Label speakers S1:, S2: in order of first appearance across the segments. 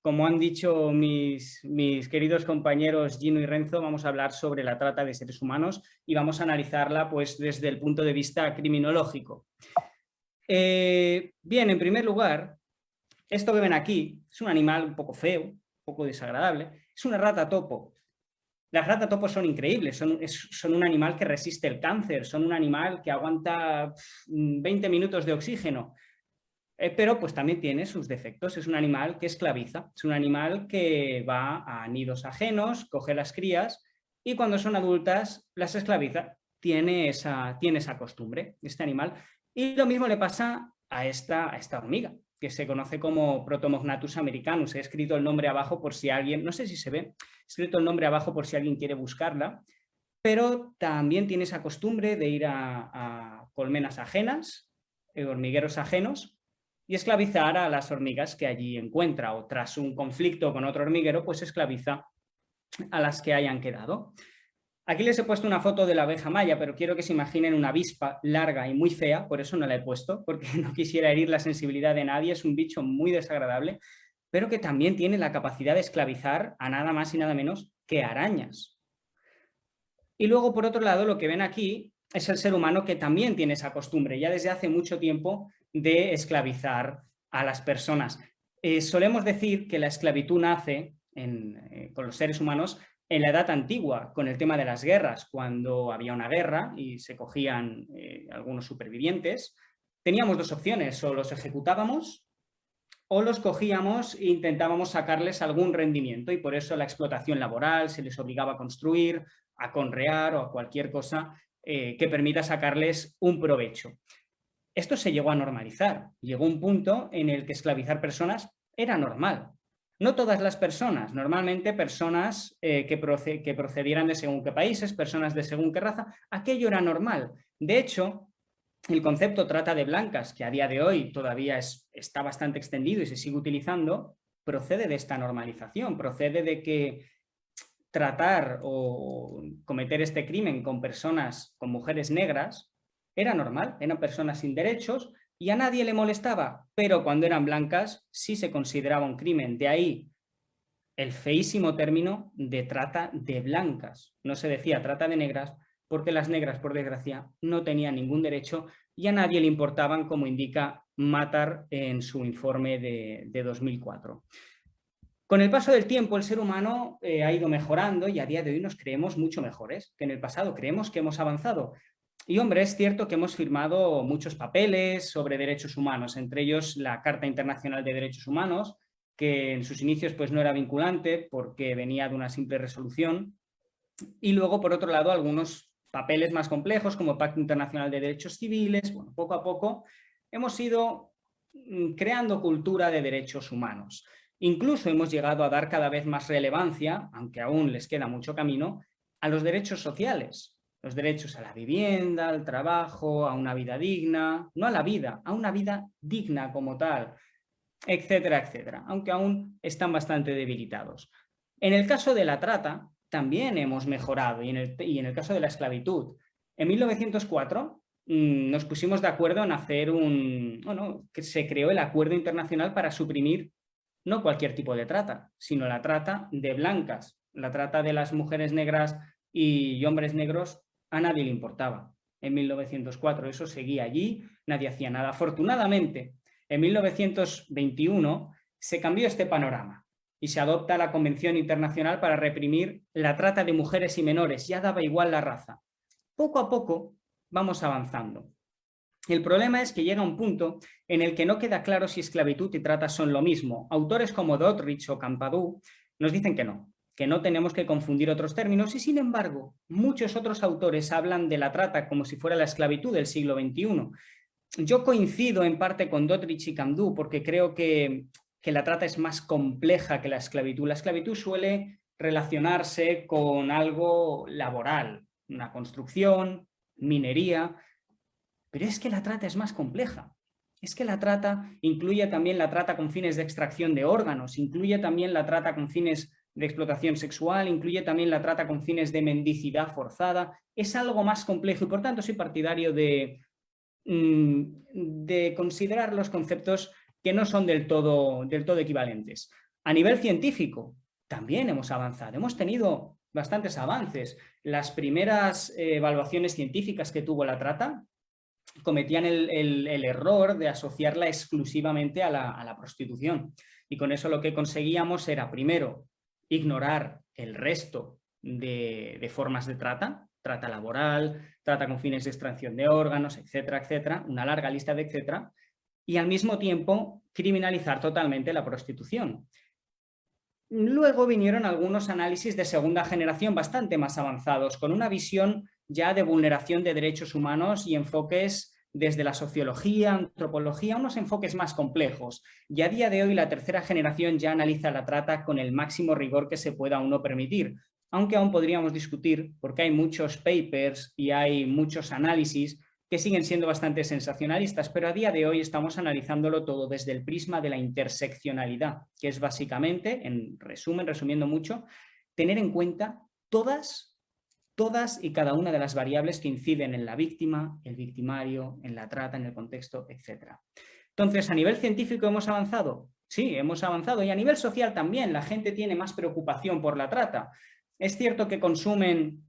S1: Como han dicho mis queridos compañeros Gino y Renzo, vamos a hablar sobre la trata de seres humanos y vamos a analizarla pues, desde el punto de vista criminológico. Bien, en primer lugar, esto que ven aquí es un animal un poco feo, un poco desagradable. Es una rata topo. Las ratas topo son increíbles, son un animal que resiste el cáncer, son un animal que aguanta 20 minutos de oxígeno. Pero pues también tiene sus defectos, es un animal que esclaviza, es un animal que va a nidos ajenos, coge las crías y cuando son adultas las esclaviza, tiene esa costumbre, este animal. Y lo mismo le pasa a esta hormiga, que se conoce como Protomognathus americanus. He escrito el nombre abajo por si alguien, no sé si se ve, he escrito el nombre abajo por si alguien quiere buscarla, pero también tiene esa costumbre de ir a colmenas ajenas, hormigueros ajenos, y esclavizar a las hormigas que allí encuentra, o tras un conflicto con otro hormiguero, pues esclaviza a las que hayan quedado. Aquí les he puesto una foto de la abeja maya, pero quiero que se imaginen una avispa larga y muy fea, por eso no la he puesto, porque no quisiera herir la sensibilidad de nadie, es un bicho muy desagradable, pero que también tiene la capacidad de esclavizar a nada más y nada menos que arañas. Y luego, por otro lado, lo que ven aquí es el ser humano que también tiene esa costumbre, ya desde hace mucho tiempo, de esclavizar a las personas. Solemos decir que la esclavitud nace con los seres humanos en la edad antigua, con el tema de las guerras, cuando había una guerra y se cogían algunos supervivientes. Teníamos dos opciones, o los ejecutábamos o los cogíamos e intentábamos sacarles algún rendimiento, y por eso la explotación laboral se les obligaba a construir, a conrear o a cualquier cosa que permita sacarles un provecho. Esto se llegó a normalizar. Llegó un punto en el que esclavizar personas era normal. No todas las personas, normalmente personas que procedieran de según qué países, personas de según qué raza, aquello era normal. De hecho, el concepto trata de blancas, que a día de hoy todavía está bastante extendido y se sigue utilizando, procede de esta normalización, procede de que tratar o cometer este crimen con personas, con mujeres negras, era normal, eran personas sin derechos y a nadie le molestaba, pero cuando eran blancas sí se consideraba un crimen. De ahí el feísimo término de trata de blancas. No se decía trata de negras porque las negras, por desgracia, no tenían ningún derecho y a nadie le importaban, como indica Matar en su informe de 2004. Con el paso del tiempo, el ser humano ha ido mejorando y a día de hoy nos creemos mucho mejores que en el pasado. Creemos que hemos avanzado. Y, hombre, es cierto que hemos firmado muchos papeles sobre derechos humanos, entre ellos la Carta Internacional de Derechos Humanos, que en sus inicios pues, no era vinculante porque venía de una simple resolución. Y luego, por otro lado, algunos papeles más complejos como el Pacto Internacional de Derechos Civiles. Bueno, poco a poco hemos ido creando cultura de derechos humanos. Incluso hemos llegado a dar cada vez más relevancia, aunque aún les queda mucho camino, a los derechos sociales. Los derechos a la vivienda, al trabajo, a una vida digna, no a la vida, a una vida digna como tal, etcétera, etcétera, aunque aún están bastante debilitados. En el caso de la trata, también hemos mejorado, y en el caso de la esclavitud. En 1904 nos pusimos de acuerdo en hacer que se creó el Acuerdo Internacional para suprimir no cualquier tipo de trata, sino la trata de blancas. La trata de las mujeres negras y hombres negros a nadie le importaba. En 1904 eso seguía allí, nadie hacía nada. Afortunadamente, en 1921 se cambió este panorama y se adopta la Convención Internacional para reprimir la trata de mujeres y menores. Ya daba igual la raza. Poco a poco vamos avanzando. El problema es que llega un punto en el que no queda claro si esclavitud y trata son lo mismo. Autores como Doddridge o Campadú nos dicen que no tenemos que confundir otros términos y, sin embargo, muchos otros autores hablan de la trata como si fuera la esclavitud del siglo XXI. Yo coincido en parte con Doddridge y Campadú porque creo que la trata es más compleja que la esclavitud. La esclavitud suele relacionarse con algo laboral, una construcción, minería. Pero es que la trata es más compleja. Es que la trata incluye también la trata con fines de extracción de órganos, incluye también la trata con fines de explotación sexual, incluye también la trata con fines de mendicidad forzada. Es algo más complejo y por tanto soy partidario de considerar los conceptos que no son del todo equivalentes. A nivel científico, también hemos avanzado, hemos tenido bastantes avances. Las primeras evaluaciones científicas que tuvo la trata cometían el error de asociarla exclusivamente a la prostitución. Y con eso lo que conseguíamos era, primero, ignorar el resto de formas de trata laboral, trata con fines de extracción de órganos, etcétera, etcétera, una larga lista de etcétera, y al mismo tiempo criminalizar totalmente la prostitución. Luego vinieron algunos análisis de segunda generación bastante más avanzados, con una visión ya de vulneración de derechos humanos y enfoques desde la sociología, antropología, unos enfoques más complejos. Y a día de hoy la tercera generación ya analiza la trata con el máximo rigor que se pueda uno permitir, aunque aún podríamos discutir porque hay muchos papers y hay muchos análisis que siguen siendo bastante sensacionalistas, pero a día de hoy estamos analizándolo todo desde el prisma de la interseccionalidad, que es básicamente, en resumen, resumiendo mucho, tener en cuenta todas y cada una de las variables que inciden en la víctima, el victimario, en la trata, en el contexto, etc. Entonces, ¿a nivel científico hemos avanzado? Sí, hemos avanzado, y a nivel social también. La gente tiene más preocupación por la trata. Es cierto que consumen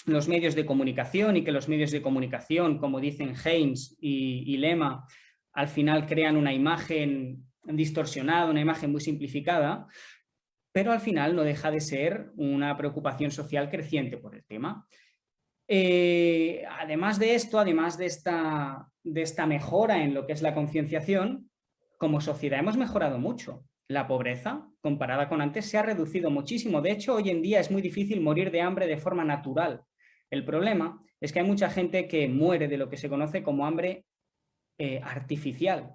S1: los medios de comunicación y que los medios de comunicación, como dicen Haynes y Lema, al final crean una imagen distorsionada, una imagen muy simplificada, pero al final no deja de ser una preocupación social creciente por el tema. Además de esto, además de esta mejora en lo que es la concienciación, como sociedad hemos mejorado mucho. La pobreza, comparada con antes, se ha reducido muchísimo. De hecho, hoy en día es muy difícil morir de hambre de forma natural. El problema es que hay mucha gente que muere de lo que se conoce como hambre artificial.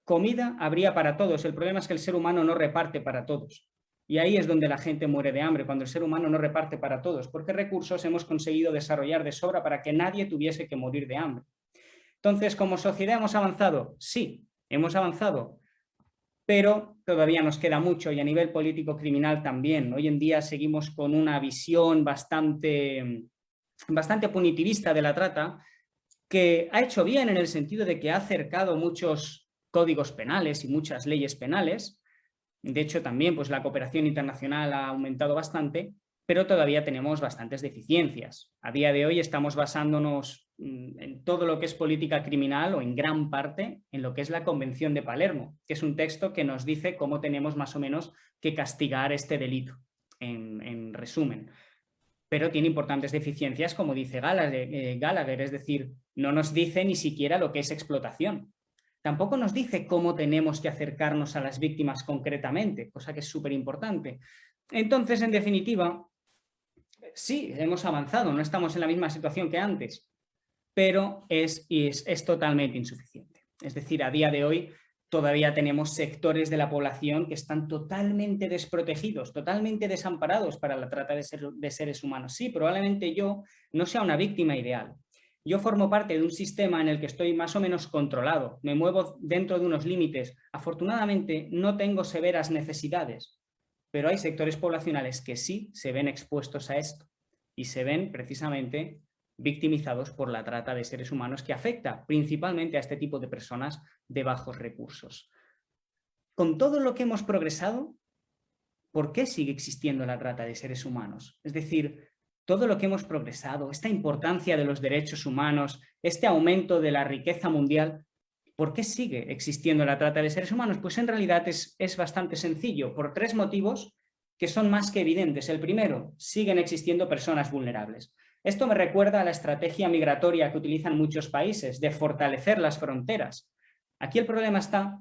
S1: Comida habría para todos. El problema es que el ser humano no reparte para todos. Y ahí es donde la gente muere de hambre, cuando el ser humano no reparte para todos, porque recursos hemos conseguido desarrollar de sobra para que nadie tuviese que morir de hambre. Entonces, ¿como sociedad hemos avanzado? Sí, hemos avanzado, pero todavía nos queda mucho, y a nivel político-criminal también. Hoy en día seguimos con una visión bastante punitivista de la trata, que ha hecho bien en el sentido de que ha acercado muchos códigos penales y muchas leyes penales. De hecho, también pues, la cooperación internacional ha aumentado bastante, pero todavía tenemos bastantes deficiencias. A día de hoy estamos basándonos en todo lo que es política criminal, o en gran parte en lo que es la Convención de Palermo, que es un texto que nos dice cómo tenemos más o menos que castigar este delito, en resumen. Pero tiene importantes deficiencias, como dice Gallagher, es decir, no nos dice ni siquiera lo que es explotación. Tampoco nos dice cómo tenemos que acercarnos a las víctimas concretamente, cosa que es súper importante. Entonces, en definitiva, sí, hemos avanzado, no estamos en la misma situación que antes, pero es totalmente insuficiente. Es decir, a día de hoy todavía tenemos sectores de la población que están totalmente desprotegidos, totalmente desamparados para la trata de seres humanos. Sí, probablemente yo no sea una víctima ideal. Yo formo parte de un sistema en el que estoy más o menos controlado, me muevo dentro de unos límites. Afortunadamente no tengo severas necesidades, pero hay sectores poblacionales que sí se ven expuestos a esto y se ven precisamente victimizados por la trata de seres humanos, que afecta principalmente a este tipo de personas de bajos recursos. Con todo lo que hemos progresado, ¿por qué sigue existiendo la trata de seres humanos? Es decir, todo lo que hemos progresado, esta importancia de los derechos humanos, este aumento de la riqueza mundial, ¿por qué sigue existiendo la trata de seres humanos? Pues en realidad es bastante sencillo, por tres motivos que son más que evidentes. El primero, siguen existiendo personas vulnerables. Esto me recuerda a la estrategia migratoria que utilizan muchos países, de fortalecer las fronteras. Aquí el problema está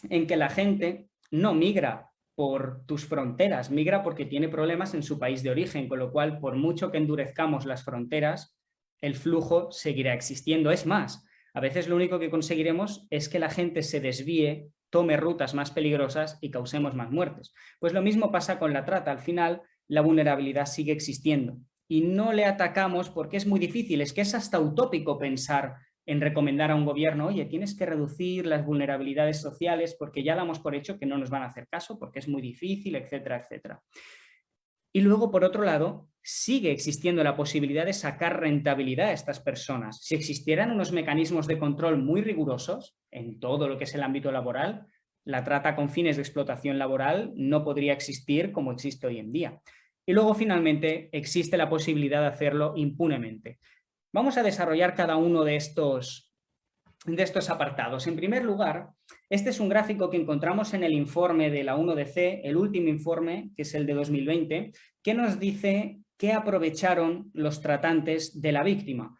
S1: en que la gente no migra por tus fronteras, migra porque tiene problemas en su país de origen, con lo cual, por mucho que endurezcamos las fronteras, el flujo seguirá existiendo. Es más, a veces lo único que conseguiremos es que la gente se desvíe, tome rutas más peligrosas y causemos más muertes. Pues lo mismo pasa con la trata. Al final, la vulnerabilidad sigue existiendo y no le atacamos porque es muy difícil. Es que es hasta utópico pensar en recomendar a un gobierno, oye, tienes que reducir las vulnerabilidades sociales, porque ya damos por hecho que no nos van a hacer caso, porque es muy difícil, etcétera, etcétera. Y luego, por otro lado, sigue existiendo la posibilidad de sacar rentabilidad a estas personas. Si existieran unos mecanismos de control muy rigurosos en todo lo que es el ámbito laboral, La trata con fines de explotación laboral no podría existir como existe hoy en día. Y luego, finalmente, existe la posibilidad de hacerlo impunemente. Vamos a desarrollar cada uno de estos apartados. En primer lugar, este es un gráfico que encontramos en el informe de la 1DC, el último informe, que es el de 2020, que nos dice qué aprovecharon los tratantes de la víctima.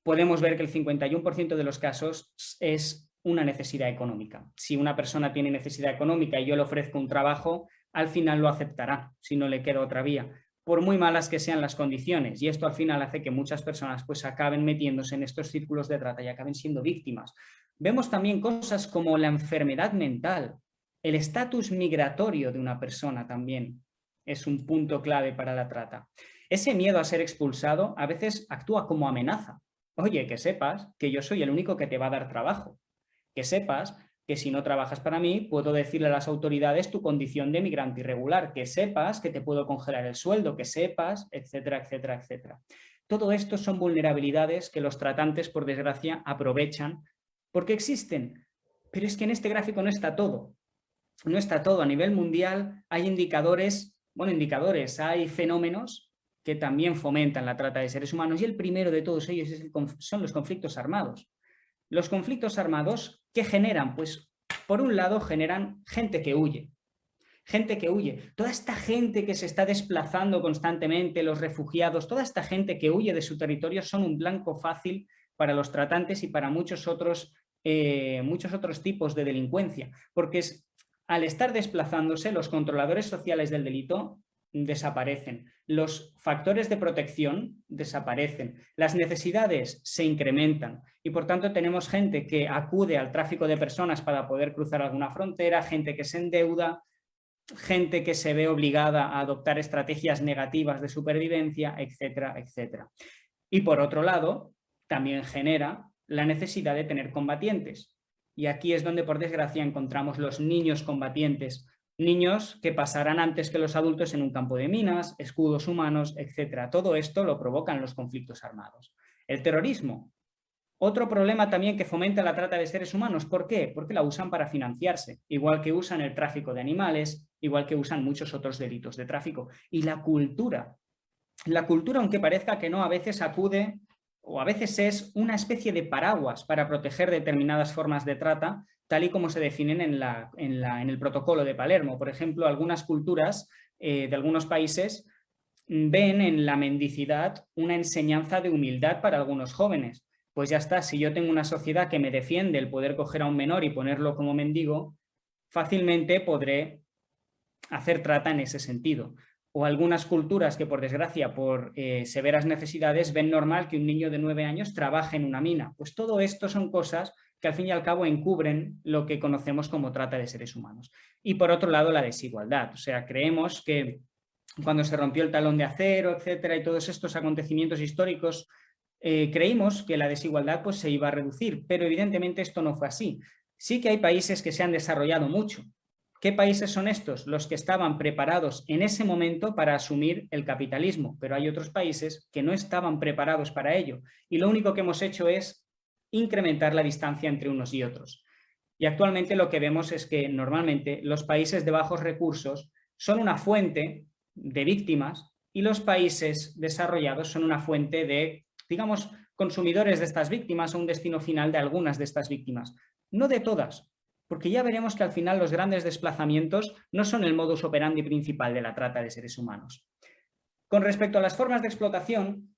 S1: Podemos ver que el 51% de los casos es una necesidad económica. Si una persona tiene necesidad económica y yo le ofrezco un trabajo, al final lo aceptará, si no le queda otra vía, por muy malas que sean las condiciones. Y esto al final hace que muchas personas pues acaben metiéndose en estos círculos de trata y acaben siendo víctimas. Vemos también cosas como la enfermedad mental, el estatus migratorio de una persona también es un punto clave para la trata. Ese miedo a ser expulsado a veces actúa como amenaza. Oye, que sepas que yo soy el único que te va a dar trabajo. Que sepas que si no trabajas para mí, puedo decirle a las autoridades tu condición de migrante irregular. Que sepas que te puedo congelar el sueldo. Que sepas, etcétera, etcétera, etcétera. Todo esto son vulnerabilidades que los tratantes, por desgracia, aprovechan porque existen. Pero es que en este gráfico no está todo. No está todo. A nivel mundial hay hay fenómenos que también fomentan la trata de seres humanos y el primero de todos ellos son los conflictos armados. Los conflictos armados, ¿qué generan? Pues, por un lado, generan gente que huye. Gente que huye. Toda esta gente que se está desplazando constantemente, los refugiados, toda esta gente que huye de su territorio son un blanco fácil para los tratantes y para muchos otros tipos de delincuencia. Porque al estar desplazándose, los controladores sociales del delito desaparecen, los factores de protección desaparecen, las necesidades se incrementan y por tanto tenemos gente que acude al tráfico de personas para poder cruzar alguna frontera, gente que se endeuda, gente que se ve obligada a adoptar estrategias negativas de supervivencia, etcétera, etcétera. Y por otro lado, también genera la necesidad de tener combatientes. Y aquí es donde, por desgracia, encontramos los niños combatientes, niños que pasarán antes que los adultos en un campo de minas, escudos humanos, etc. Todo esto lo provocan los conflictos armados. El terrorismo, otro problema también que fomenta la trata de seres humanos. ¿Por qué? Porque la usan para financiarse, igual que usan el tráfico de animales, igual que usan muchos otros delitos de tráfico. Y la cultura, aunque parezca que no, a veces acude o a veces es una especie de paraguas para proteger determinadas formas de trata, tal y como se definen en el protocolo de Palermo. Por ejemplo, algunas culturas de algunos países ven en la mendicidad una enseñanza de humildad para algunos jóvenes. Pues ya está, si yo tengo una sociedad que me defiende el poder coger a un menor y ponerlo como mendigo, fácilmente podré hacer trata en ese sentido. O algunas culturas que, por desgracia, por severas necesidades, ven normal que un niño de 9 años trabaje en una mina. Pues todo esto son cosas que al fin y al cabo encubren lo que conocemos como trata de seres humanos. Y por otro lado, la desigualdad. O sea, creemos que cuando se rompió el talón de acero, etcétera, y todos estos acontecimientos históricos, creímos que la desigualdad pues, se iba a reducir, pero evidentemente esto no fue así. Sí que hay países que se han desarrollado mucho. ¿Qué países son estos? Los que estaban preparados en ese momento para asumir el capitalismo, pero hay otros países que no estaban preparados para ello y lo único que hemos hecho es incrementar la distancia entre unos y otros. Y actualmente lo que vemos es que normalmente los países de bajos recursos son una fuente de víctimas y los países desarrollados son una fuente de, digamos, consumidores de estas víctimas o un destino final de algunas de estas víctimas. No de todas, porque ya veremos que al final los grandes desplazamientos no son el modus operandi principal de la trata de seres humanos. Con respecto a las formas de explotación,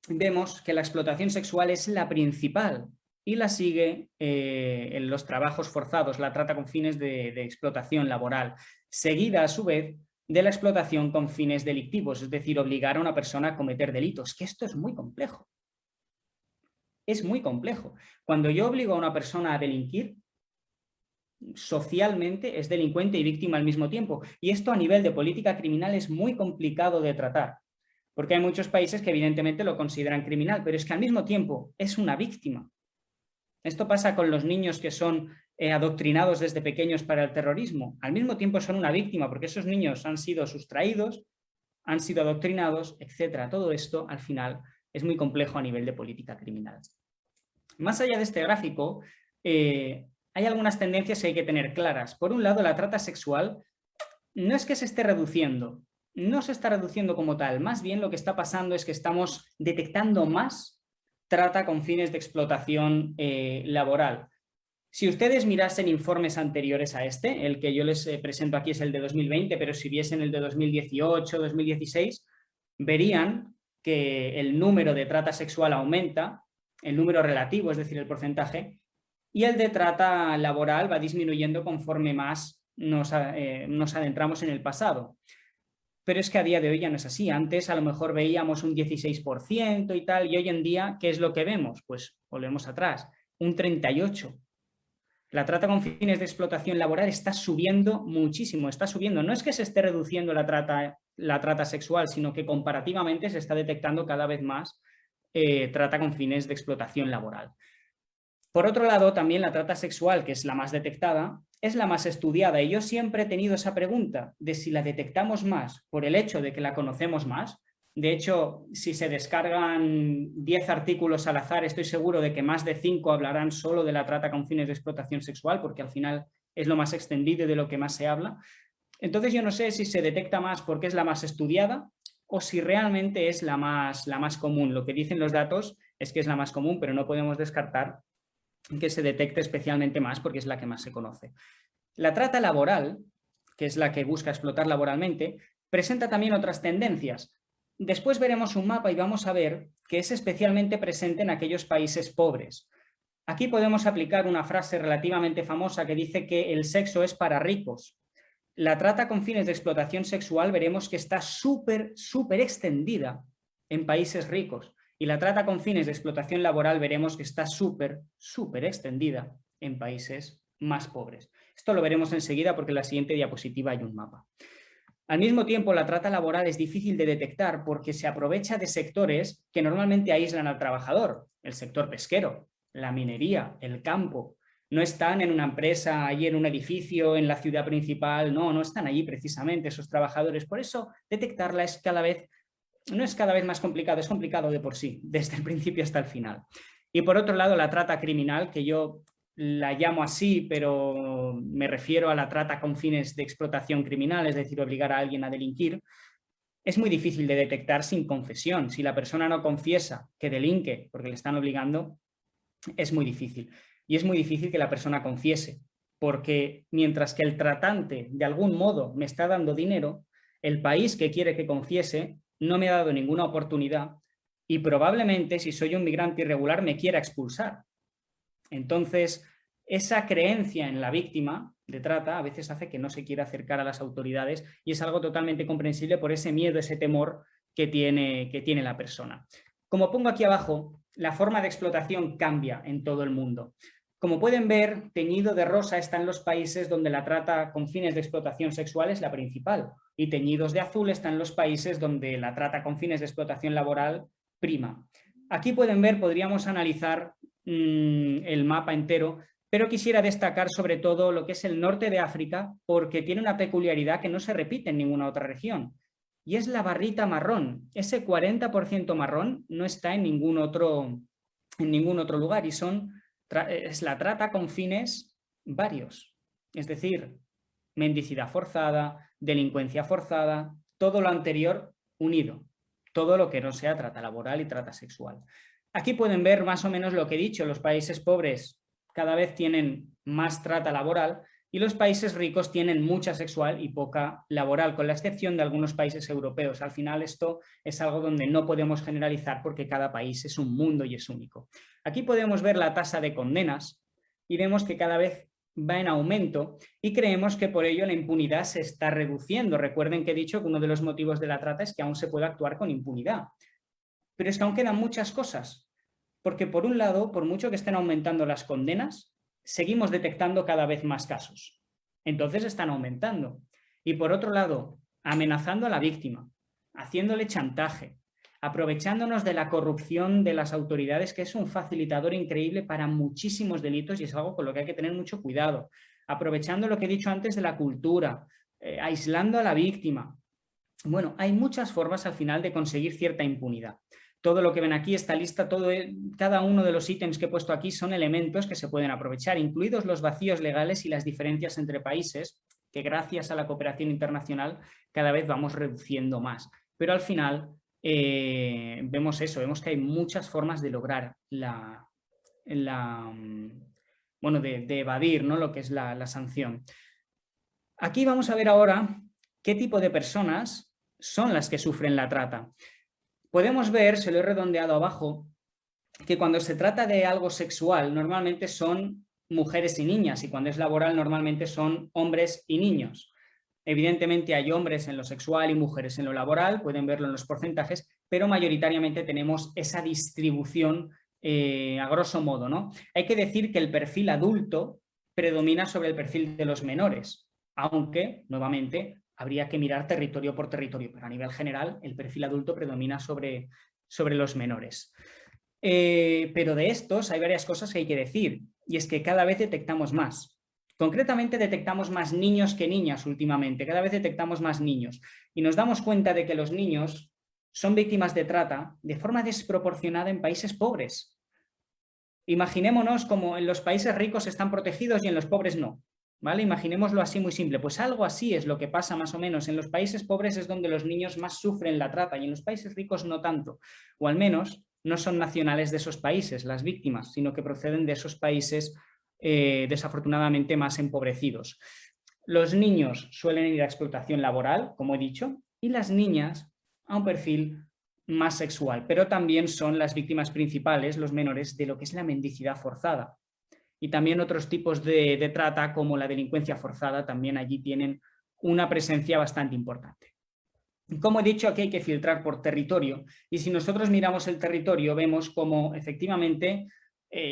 S1: vemos que la explotación sexual es la principal y la sigue en los trabajos forzados, la trata con fines de explotación laboral, seguida a su vez de la explotación con fines delictivos, es decir, obligar a una persona a cometer delitos, que esto es muy complejo. Es muy complejo. Cuando yo obligo a una persona a delinquir, socialmente es delincuente y víctima al mismo tiempo. Y esto a nivel de política criminal es muy complicado de tratar, porque hay muchos países que evidentemente lo consideran criminal, pero es que al mismo tiempo es una víctima. Esto pasa con los niños que son adoctrinados desde pequeños para el terrorismo. Al mismo tiempo son una víctima, porque esos niños han sido sustraídos, han sido adoctrinados, etc. Todo esto, al final, es muy complejo a nivel de política criminal. Más allá de este gráfico, hay algunas tendencias que hay que tener claras. Por un lado, la trata sexual no es que se esté reduciendo, no se está reduciendo como tal, más bien lo que está pasando es que estamos detectando más trata con fines de explotación laboral. Si ustedes mirasen informes anteriores a este, el que yo les presento aquí es el de 2020, pero si viesen el de 2018, 2016, verían que el número de trata sexual aumenta, el número relativo, es decir, el porcentaje, y el de trata laboral va disminuyendo conforme más nos adentramos en el pasado. Pero es que a día de hoy ya no es así. Antes a lo mejor veíamos un 16% y tal, y hoy en día, ¿qué es lo que vemos? Pues volvemos atrás, un 38%. La trata con fines de explotación laboral está subiendo muchísimo, está subiendo. No es que se esté reduciendo la trata sexual, sino que comparativamente se está detectando cada vez más trata con fines de explotación laboral. Por otro lado, también la trata sexual, que es la más detectada, es la más estudiada. Y yo siempre he tenido esa pregunta de si la detectamos más por el hecho de que la conocemos más. De hecho, si se descargan 10 artículos al azar, estoy seguro de que más de 5 hablarán solo de la trata con fines de explotación sexual, porque al final es lo más extendido y de lo que más se habla. Entonces yo no sé si se detecta más porque es la más estudiada o si realmente es la más común. Lo que dicen los datos es que es la más común, pero no podemos descartar que se detecte especialmente más porque es la que más se conoce. La trata laboral, que es la que busca explotar laboralmente, presenta también otras tendencias. Después veremos un mapa y vamos a ver que es especialmente presente en aquellos países pobres. Aquí podemos aplicar una frase relativamente famosa que dice que el sexo es para ricos. La trata con fines de explotación sexual veremos que está súper extendida en países ricos. Y la trata con fines de explotación laboral veremos que está súper extendida en países más pobres. Esto lo veremos enseguida porque en la siguiente diapositiva hay un mapa. Al mismo tiempo, la trata laboral es difícil de detectar porque se aprovecha de sectores que normalmente aíslan al trabajador. El sector pesquero, la minería, el campo. No están en una empresa, allí en un edificio, en la ciudad principal. No están allí precisamente esos trabajadores. Por eso, detectarla no es cada vez más complicado, es complicado de por sí, desde el principio hasta el final. Y por otro lado, la trata criminal, que yo la llamo así, pero me refiero a la trata con fines de explotación criminal, es decir, obligar a alguien a delinquir, es muy difícil de detectar sin confesión. Si la persona no confiesa que delinque porque le están obligando, es muy difícil. Y es muy difícil que la persona confiese, porque mientras que el tratante de algún modo me está dando dinero, el país que quiere que confiese no me ha dado ninguna oportunidad y probablemente si soy un migrante irregular me quiera expulsar. Entonces, esa creencia en la víctima de trata a veces hace que no se quiera acercar a las autoridades y es algo totalmente comprensible por ese miedo, ese temor que tiene la persona. Como pongo aquí abajo, la forma de explotación cambia en todo el mundo. Como pueden ver, teñido de rosa están los países donde la trata con fines de explotación sexual es la principal y teñidos de azul están los países donde la trata con fines de explotación laboral prima. Aquí pueden ver, podríamos analizar el mapa entero, pero quisiera destacar sobre todo lo que es el norte de África porque tiene una peculiaridad que no se repite en ninguna otra región y es la barrita marrón. Ese 40% marrón no está en ningún otro lugar y es la trata con fines varios, es decir, mendicidad forzada, delincuencia forzada, todo lo anterior unido, todo lo que no sea trata laboral y trata sexual. Aquí pueden ver más o menos lo que he dicho, los países pobres cada vez tienen más trata laboral y los países ricos tienen mucha sexual y poca laboral, con la excepción de algunos países europeos. Al final esto es algo donde no podemos generalizar porque cada país es un mundo y es único. Aquí podemos ver la tasa de condenas y vemos que cada vez va en aumento y creemos que por ello la impunidad se está reduciendo. Recuerden que he dicho que uno de los motivos de la trata es que aún se puede actuar con impunidad. Pero es que aún quedan muchas cosas, porque por un lado, por mucho que estén aumentando las condenas, seguimos detectando cada vez más casos. Entonces están aumentando. Y por otro lado, amenazando a la víctima, haciéndole chantaje, aprovechándonos de la corrupción de las autoridades, que es un facilitador increíble para muchísimos delitos y es algo con lo que hay que tener mucho cuidado. Aprovechando lo que he dicho antes de la cultura, aislando a la víctima. Bueno, hay muchas formas al final de conseguir cierta impunidad. Todo lo que ven aquí, esta lista, cada uno de los ítems que he puesto aquí son elementos que se pueden aprovechar, incluidos los vacíos legales y las diferencias entre países, que gracias a la cooperación internacional cada vez vamos reduciendo más. Pero al final vemos eso, vemos que hay muchas formas de lograr bueno, de evadir, ¿no?, lo que es la sanción. Aquí vamos a ver ahora qué tipo de personas son las que sufren la trata. Podemos ver, se lo he redondeado abajo, que cuando se trata de algo sexual normalmente son mujeres y niñas, y cuando es laboral normalmente son hombres y niños. Evidentemente hay hombres en lo sexual y mujeres en lo laboral, pueden verlo en los porcentajes, pero mayoritariamente tenemos esa distribución a grosso modo, ¿no? Hay que decir que el perfil adulto predomina sobre el perfil de los menores, aunque, nuevamente, habría que mirar territorio por territorio, pero a nivel general el perfil adulto predomina sobre los menores. Pero de estos hay varias cosas que hay que decir, y es que cada vez detectamos más. Concretamente detectamos más niños que niñas últimamente, cada vez detectamos más niños, y nos damos cuenta de que los niños son víctimas de trata de forma desproporcionada en países pobres. Imaginémonos como en los países ricos están protegidos y en los pobres no. ¿Vale? Imaginémoslo así muy simple, pues algo así es lo que pasa más o menos. En los países pobres es donde los niños más sufren la trata y en los países ricos no tanto, o al menos no son nacionales de esos países las víctimas, sino que proceden de esos países desafortunadamente más empobrecidos. Los niños suelen ir a explotación laboral, como he dicho, y las niñas a un perfil más sexual, pero también son las víctimas principales, los menores, de lo que es la mendicidad forzada. Y también otros tipos de trata, como la delincuencia forzada, también allí tienen una presencia bastante importante. Como he dicho, aquí hay que filtrar por territorio, y si nosotros miramos el territorio vemos como efectivamente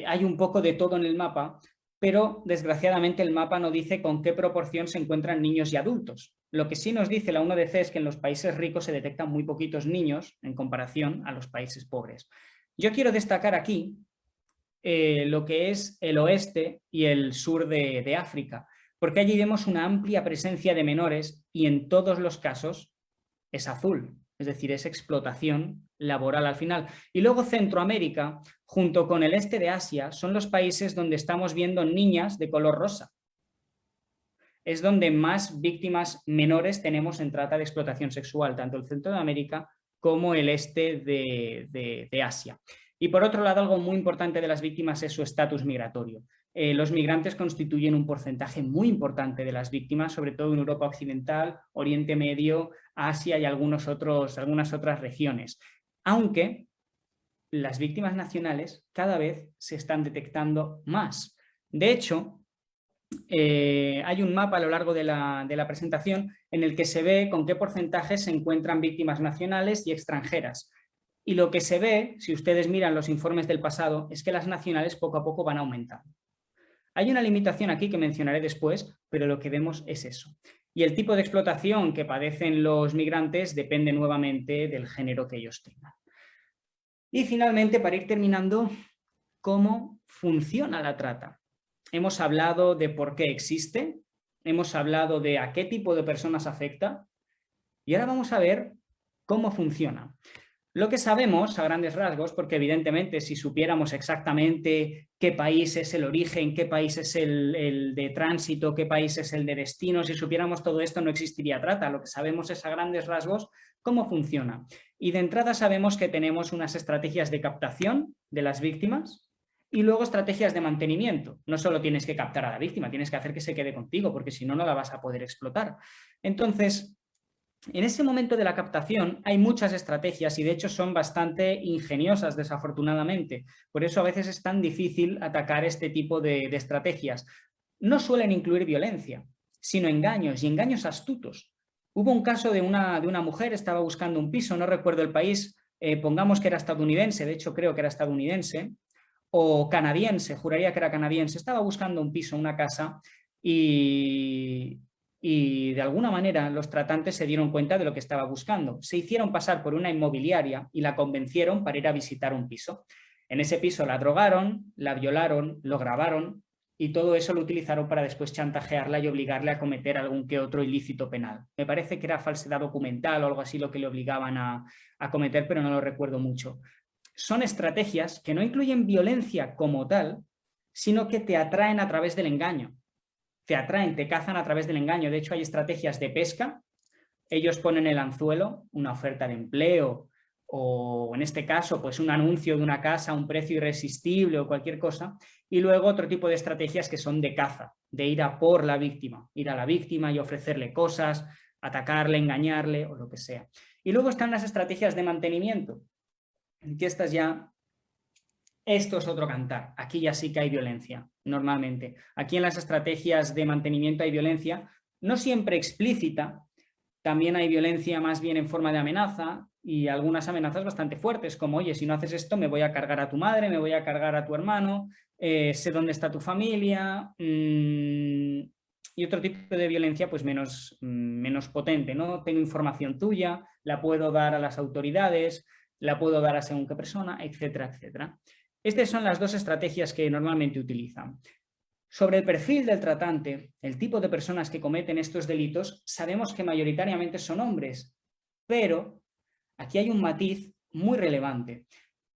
S1: hay un poco de todo en el mapa, pero desgraciadamente el mapa no dice con qué proporción se encuentran niños y adultos. Lo que sí nos dice la UNODC es que en los países ricos se detectan muy poquitos niños en comparación a los países pobres. Yo quiero destacar aquí lo que es el oeste y el sur de África, porque allí vemos una amplia presencia de menores y en todos los casos es azul, es decir, es explotación laboral al final. Y luego Centroamérica, junto con el este de Asia, son los países donde estamos viendo niñas de color rosa. Es donde más víctimas menores tenemos en trata de explotación sexual, tanto el centro de América como el este de Asia. Y por otro lado, algo muy importante de las víctimas es su estatus migratorio. Los migrantes constituyen un porcentaje muy importante de las víctimas, sobre todo en Europa Occidental, Oriente Medio, Asia y algunas otras regiones. Aunque las víctimas nacionales cada vez se están detectando más. De hecho, hay un mapa a lo largo de la presentación en el que se ve con qué porcentaje se encuentran víctimas nacionales y extranjeras. Y lo que se ve, si ustedes miran los informes del pasado, es que las nacionales poco a poco van aumentando. Hay una limitación aquí que mencionaré después, pero lo que vemos es eso. Y el tipo de explotación que padecen los migrantes depende nuevamente del género que ellos tengan. Y finalmente, para ir terminando, ¿cómo funciona la trata? Hemos hablado de por qué existe, hemos hablado de a qué tipo de personas afecta y ahora vamos a ver cómo funciona. Lo que sabemos a grandes rasgos, porque evidentemente si supiéramos exactamente qué país es el origen, qué país es el de tránsito, qué país es el de destino, si supiéramos todo esto no existiría trata. Lo que sabemos es a grandes rasgos cómo funciona. Y de entrada sabemos que tenemos unas estrategias de captación de las víctimas y luego estrategias de mantenimiento. No solo tienes que captar a la víctima, tienes que hacer que se quede contigo, porque si no, no la vas a poder explotar. Entonces, en ese momento de la captación hay muchas estrategias y de hecho son bastante ingeniosas, desafortunadamente. Por eso a veces es tan difícil atacar este tipo de estrategias. No suelen incluir violencia, sino engaños y engaños astutos. Hubo un caso de una mujer, estaba buscando un piso, no recuerdo el país, pongamos que era estadounidense, de hecho creo que era estadounidense, o canadiense, juraría que era canadiense, estaba buscando un piso, una casa y de alguna manera los tratantes se dieron cuenta de lo que estaba buscando. Se hicieron pasar por una inmobiliaria y la convencieron para ir a visitar un piso. En ese piso la drogaron, la violaron, lo grabaron y todo eso lo utilizaron para después chantajearla y obligarle a cometer algún que otro ilícito penal. Me parece que era falsedad documental o algo así lo que le obligaban a cometer, pero no lo recuerdo mucho. Son estrategias que no incluyen violencia como tal, sino que te atraen a través del engaño. Te atraen, te cazan a través del engaño. De hecho, hay estrategias de pesca. Ellos ponen el anzuelo, una oferta de empleo o, en este caso, pues un anuncio de una casa a un precio irresistible o cualquier cosa. Y luego otro tipo de estrategias que son de caza, de ir a por la víctima, ir a la víctima y ofrecerle cosas, atacarle, engañarle o lo que sea. Y luego están las estrategias de mantenimiento, que estas ya... Esto es otro cantar. Aquí ya sí que hay violencia, normalmente. Aquí en las estrategias de mantenimiento hay violencia, no siempre explícita, también hay violencia más bien en forma de amenaza y algunas amenazas bastante fuertes, como, oye, si no haces esto me voy a cargar a tu madre, me voy a cargar a tu hermano, sé dónde está tu familia, y otro tipo de violencia pues menos potente, ¿no? Tengo información tuya, la puedo dar a las autoridades, la puedo dar a según qué persona, etcétera, etcétera. Estas son las dos estrategias que normalmente utilizan. Sobre el perfil del tratante, el tipo de personas que cometen estos delitos, sabemos que mayoritariamente son hombres, pero aquí hay un matiz muy relevante.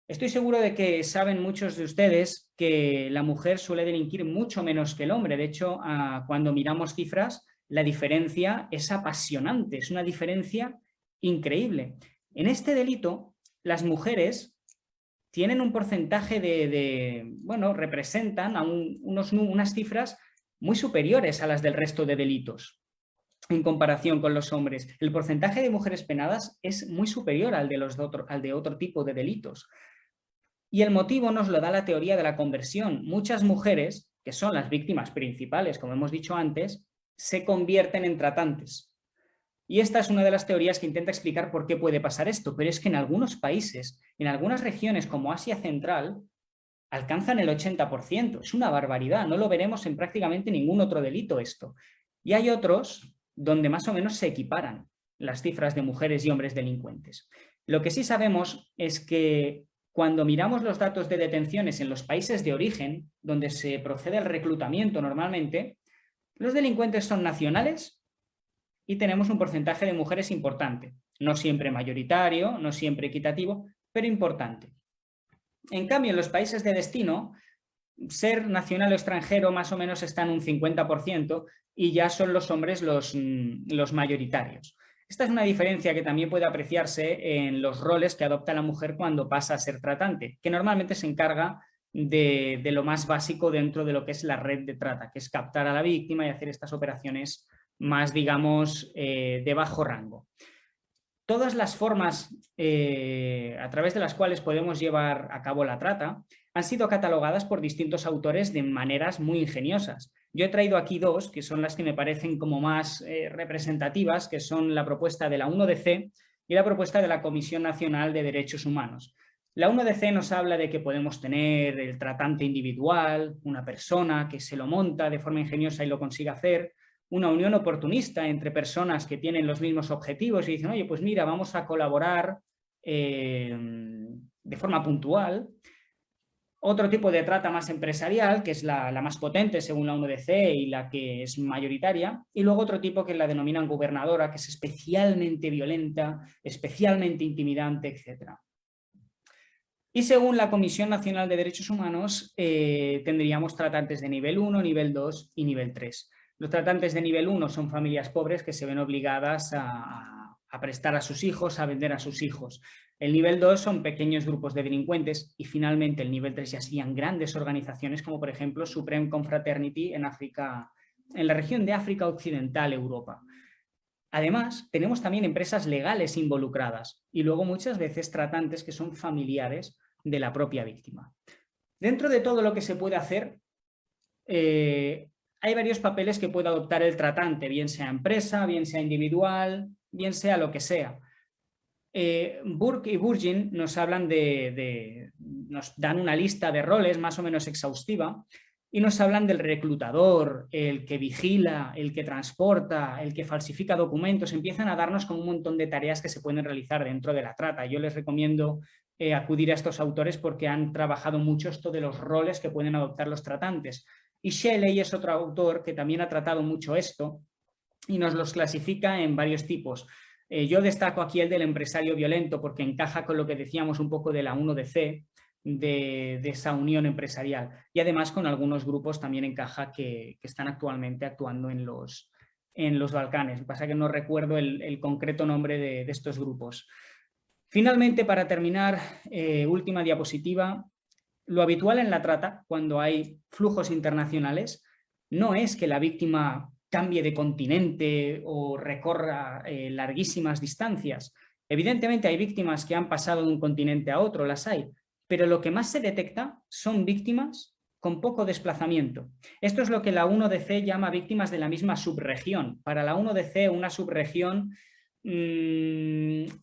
S1: Estoy seguro de que saben muchos de ustedes que la mujer suele delinquir mucho menos que el hombre. De hecho, cuando miramos cifras, la diferencia es apasionante, es una diferencia increíble. En este delito, las mujeres tienen un porcentaje bueno, representan a unas cifras muy superiores a las del resto de delitos en comparación con los hombres. El porcentaje de mujeres penadas es muy superior al de otro tipo de delitos. Y el motivo nos lo da la teoría de la conversión. Muchas mujeres, que son las víctimas principales, como hemos dicho antes, se convierten en tratantes. Y esta es una de las teorías que intenta explicar por qué puede pasar esto, pero es que en algunos países, en algunas regiones como Asia Central, alcanzan el 80%. Es una barbaridad, no lo veremos en prácticamente ningún otro delito esto. Y hay otros donde más o menos se equiparan las cifras de mujeres y hombres delincuentes. Lo que sí sabemos es que cuando miramos los datos de detenciones en los países de origen, donde se procede al reclutamiento normalmente, los delincuentes son nacionales y tenemos un porcentaje de mujeres importante. No siempre mayoritario, no siempre equitativo, pero importante. En cambio, en los países de destino, ser nacional o extranjero más o menos está en un 50% y ya son los hombres los mayoritarios. Esta es una diferencia que también puede apreciarse en los roles que adopta la mujer cuando pasa a ser tratante, que normalmente se encarga de lo más básico dentro de lo que es la red de trata, que es captar a la víctima y hacer estas operaciones más, digamos, de bajo rango. Todas las formas a través de las cuales podemos llevar a cabo la trata han sido catalogadas por distintos autores de maneras muy ingeniosas. Yo he traído aquí dos, que son las que me parecen como más representativas, que son la propuesta de la 1DC y la propuesta de la Comisión Nacional de Derechos Humanos. La 1DC nos habla de que podemos tener el tratante individual, una persona que se lo monta de forma ingeniosa y lo consigue hacer, una unión oportunista entre personas que tienen los mismos objetivos y dicen, oye, pues mira, vamos a colaborar de forma puntual. Otro tipo de trata más empresarial, que es la más potente según la 1DC y la que es mayoritaria, y luego otro tipo que la denominan gobernadora, que es especialmente violenta, especialmente intimidante, etc. Y según la Comisión Nacional de Derechos Humanos, tendríamos tratantes de nivel 1, nivel 2 y nivel 3. Los tratantes de nivel 1 son familias pobres que se ven obligadas a prestar a sus hijos, a vender a sus hijos. El nivel 2 son pequeños grupos de delincuentes y finalmente el nivel 3 ya serían grandes organizaciones como por ejemplo Supreme Confraternity en África, en la región de África Occidental, Europa. Además, tenemos también empresas legales involucradas y luego muchas veces tratantes que son familiares de la propia víctima. Dentro de todo lo que se puede hacer, hay varios papeles que puede adoptar el tratante, bien sea empresa, bien sea individual, bien sea lo que sea. Burke y Burgin nos hablan nos dan una lista de roles más o menos exhaustiva y nos hablan del reclutador, el que vigila, el que transporta, el que falsifica documentos. Empiezan a darnos como un montón de tareas que se pueden realizar dentro de la trata. Yo les recomiendo acudir a estos autores porque han trabajado mucho esto de los roles que pueden adoptar los tratantes. Y Shelley es otro autor que también ha tratado mucho esto y nos los clasifica en varios tipos. Yo destaco aquí el del empresario violento porque encaja con lo que decíamos un poco de la 1DC, de esa unión empresarial. Y además con algunos grupos también encaja que están actualmente actuando en los Balcanes. Lo que pasa es que no recuerdo el concreto nombre de estos grupos. Finalmente, para terminar, última diapositiva. Lo habitual en la trata, cuando hay flujos internacionales, no es que la víctima cambie de continente o recorra larguísimas distancias. Evidentemente hay víctimas que han pasado de un continente a otro, las hay, pero lo que más se detecta son víctimas con poco desplazamiento. Esto es lo que la 1DC llama víctimas de la misma subregión. Para la 1DC, una subregión,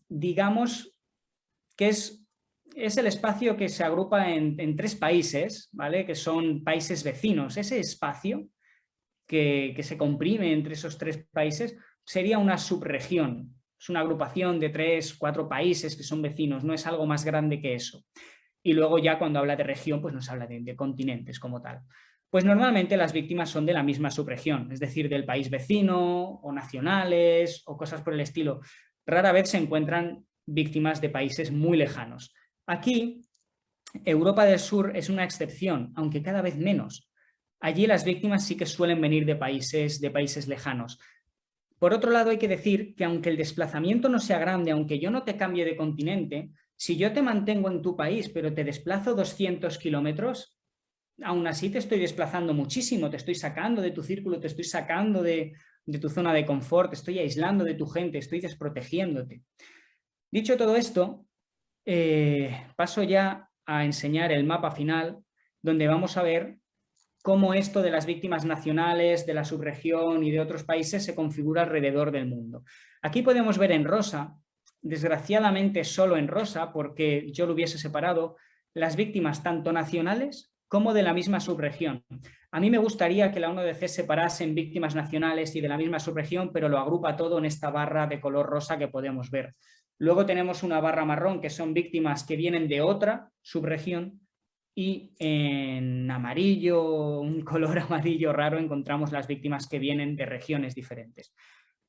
S1: digamos que es el espacio que se agrupa en 3 países, ¿vale? Que son países vecinos. Ese espacio que se comprime entre esos 3 países sería una subregión. Es una agrupación de 3, 4 países que son vecinos, no es algo más grande que eso. Y luego ya cuando habla de región, pues nos habla de continentes como tal. Pues normalmente las víctimas son de la misma subregión, es decir, del país vecino o nacionales o cosas por el estilo. Rara vez se encuentran víctimas de países muy lejanos. Aquí, Europa del Sur es una excepción, aunque cada vez menos. Allí las víctimas sí que suelen venir de países lejanos. Por otro lado, hay que decir que aunque el desplazamiento no sea grande, aunque yo no te cambie de continente, si yo te mantengo en tu país, pero te desplazo 200 kilómetros, aún así te estoy desplazando muchísimo, te estoy sacando de tu círculo, te estoy sacando de tu zona de confort, te estoy aislando de tu gente, estoy desprotegiéndote. Dicho todo esto, paso ya a enseñar el mapa final, donde vamos a ver cómo esto de las víctimas nacionales, de la subregión y de otros países se configura alrededor del mundo. Aquí podemos ver en rosa, desgraciadamente solo en rosa, porque yo lo hubiese separado, las víctimas tanto nacionales como de la misma subregión. A mí me gustaría que la 1DC separase en víctimas nacionales y de la misma subregión, pero lo agrupa todo en esta barra de color rosa que podemos ver. Luego tenemos una barra marrón, que son víctimas que vienen de otra subregión, y en amarillo, un color amarillo raro, encontramos las víctimas que vienen de regiones diferentes.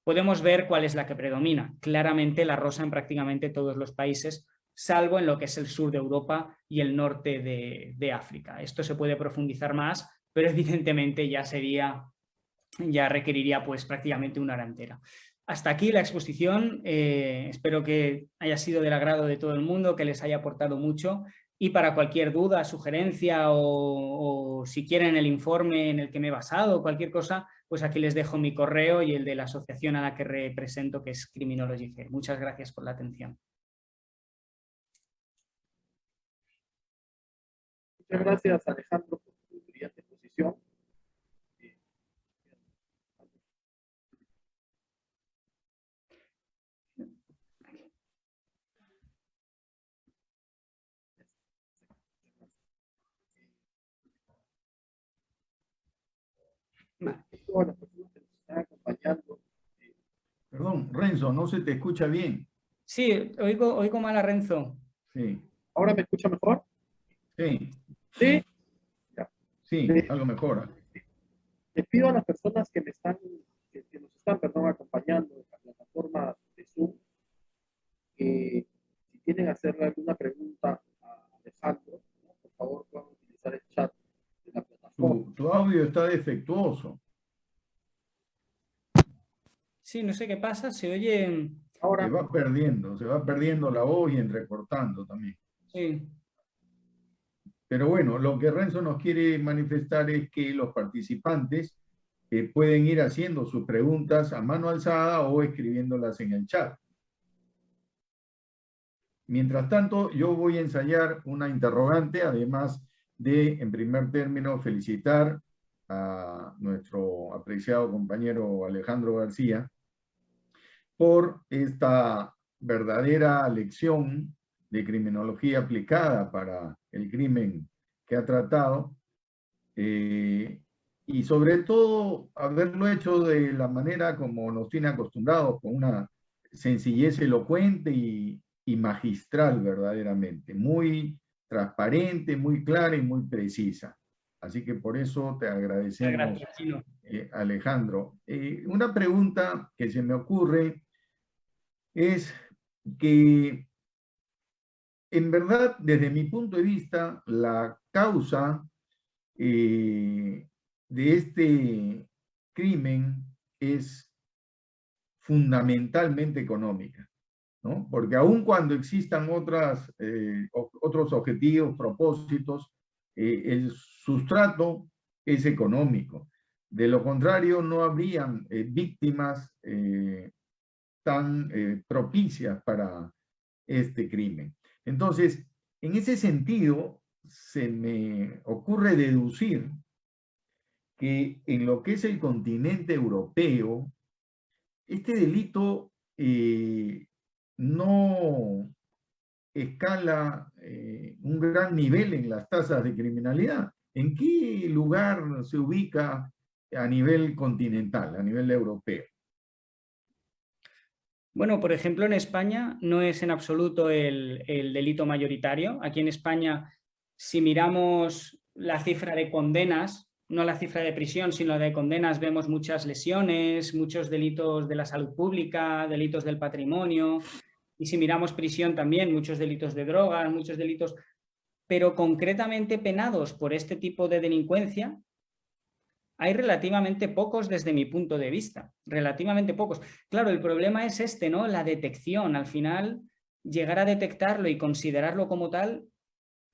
S1: Podemos ver cuál es la que predomina. Claramente la rosa en prácticamente todos los países, salvo en lo que es el sur de Europa y el norte de África. Esto se puede profundizar más, pero evidentemente ya requeriría pues prácticamente una hora entera. Hasta aquí la exposición. Espero que haya sido del agrado de todo el mundo, que les haya aportado mucho. Y para cualquier duda, sugerencia o si quieren el informe en el que me he basado o cualquier cosa, pues aquí les dejo mi correo y el de la asociación a la que represento, que es Criminology Fair. Muchas gracias por la atención.
S2: Muchas gracias, Alejandro, por tu brillante exposición.
S1: Vale.
S2: Todas las personas que nos están acompañando.
S3: Perdón, Renzo, no se te escucha bien.
S1: Sí, oigo mal a Renzo.
S3: Sí.
S2: ¿Ahora me escucha mejor?
S3: Sí.
S2: Sí.
S3: Sí, algo mejora.
S2: Les pido a las personas que nos están acompañando en la plataforma de Zoom, que si quieren hacerle alguna pregunta a Alejandro, ¿no? Por favor puedan utilizar el chat de la plataforma.
S3: Tu audio está defectuoso.
S1: Sí, no sé qué pasa, se oye...
S3: Ahora se va perdiendo la voz y entrecortando también.
S1: Sí.
S3: Pero bueno, lo que Renzo nos quiere manifestar es que los participantes pueden ir haciendo sus preguntas a mano alzada o escribiéndolas en el chat. Mientras tanto, yo voy a ensayar una interrogante, además de, en primer término, felicitar a nuestro apreciado compañero Alejandro García por esta verdadera lección de criminología aplicada para el crimen que ha tratado, y sobre todo haberlo hecho de la manera como nos tiene acostumbrados, con una sencillez elocuente y magistral verdaderamente, muy transparente, muy clara y muy precisa. Así que por eso te agradecemos,
S1: Gracias, Chino.
S3: Alejandro. Una pregunta que se me ocurre es que, en verdad, desde mi punto de vista, la causa de este crimen es fundamentalmente económica, ¿no? Porque aun cuando existan otros objetivos, propósitos, el sustrato es económico. De lo contrario, no habrían víctimas tan propicias para este crimen. Entonces, en ese sentido, se me ocurre deducir que en lo que es el continente europeo, este delito no escala un gran nivel en las tasas de criminalidad. ¿En qué lugar se ubica a nivel continental, a nivel europeo?
S1: Bueno, por ejemplo, en España no es en absoluto el delito mayoritario. Aquí en España, si miramos la cifra de condenas, no la cifra de prisión, sino de condenas, vemos muchas lesiones, muchos delitos de la salud pública, delitos del patrimonio. Y si miramos prisión también, muchos delitos de drogas, muchos delitos, pero concretamente penados por este tipo de delincuencia, hay relativamente pocos desde mi punto de vista, relativamente pocos. Claro, el problema es este, ¿no? La detección. Al final, llegar a detectarlo y considerarlo como tal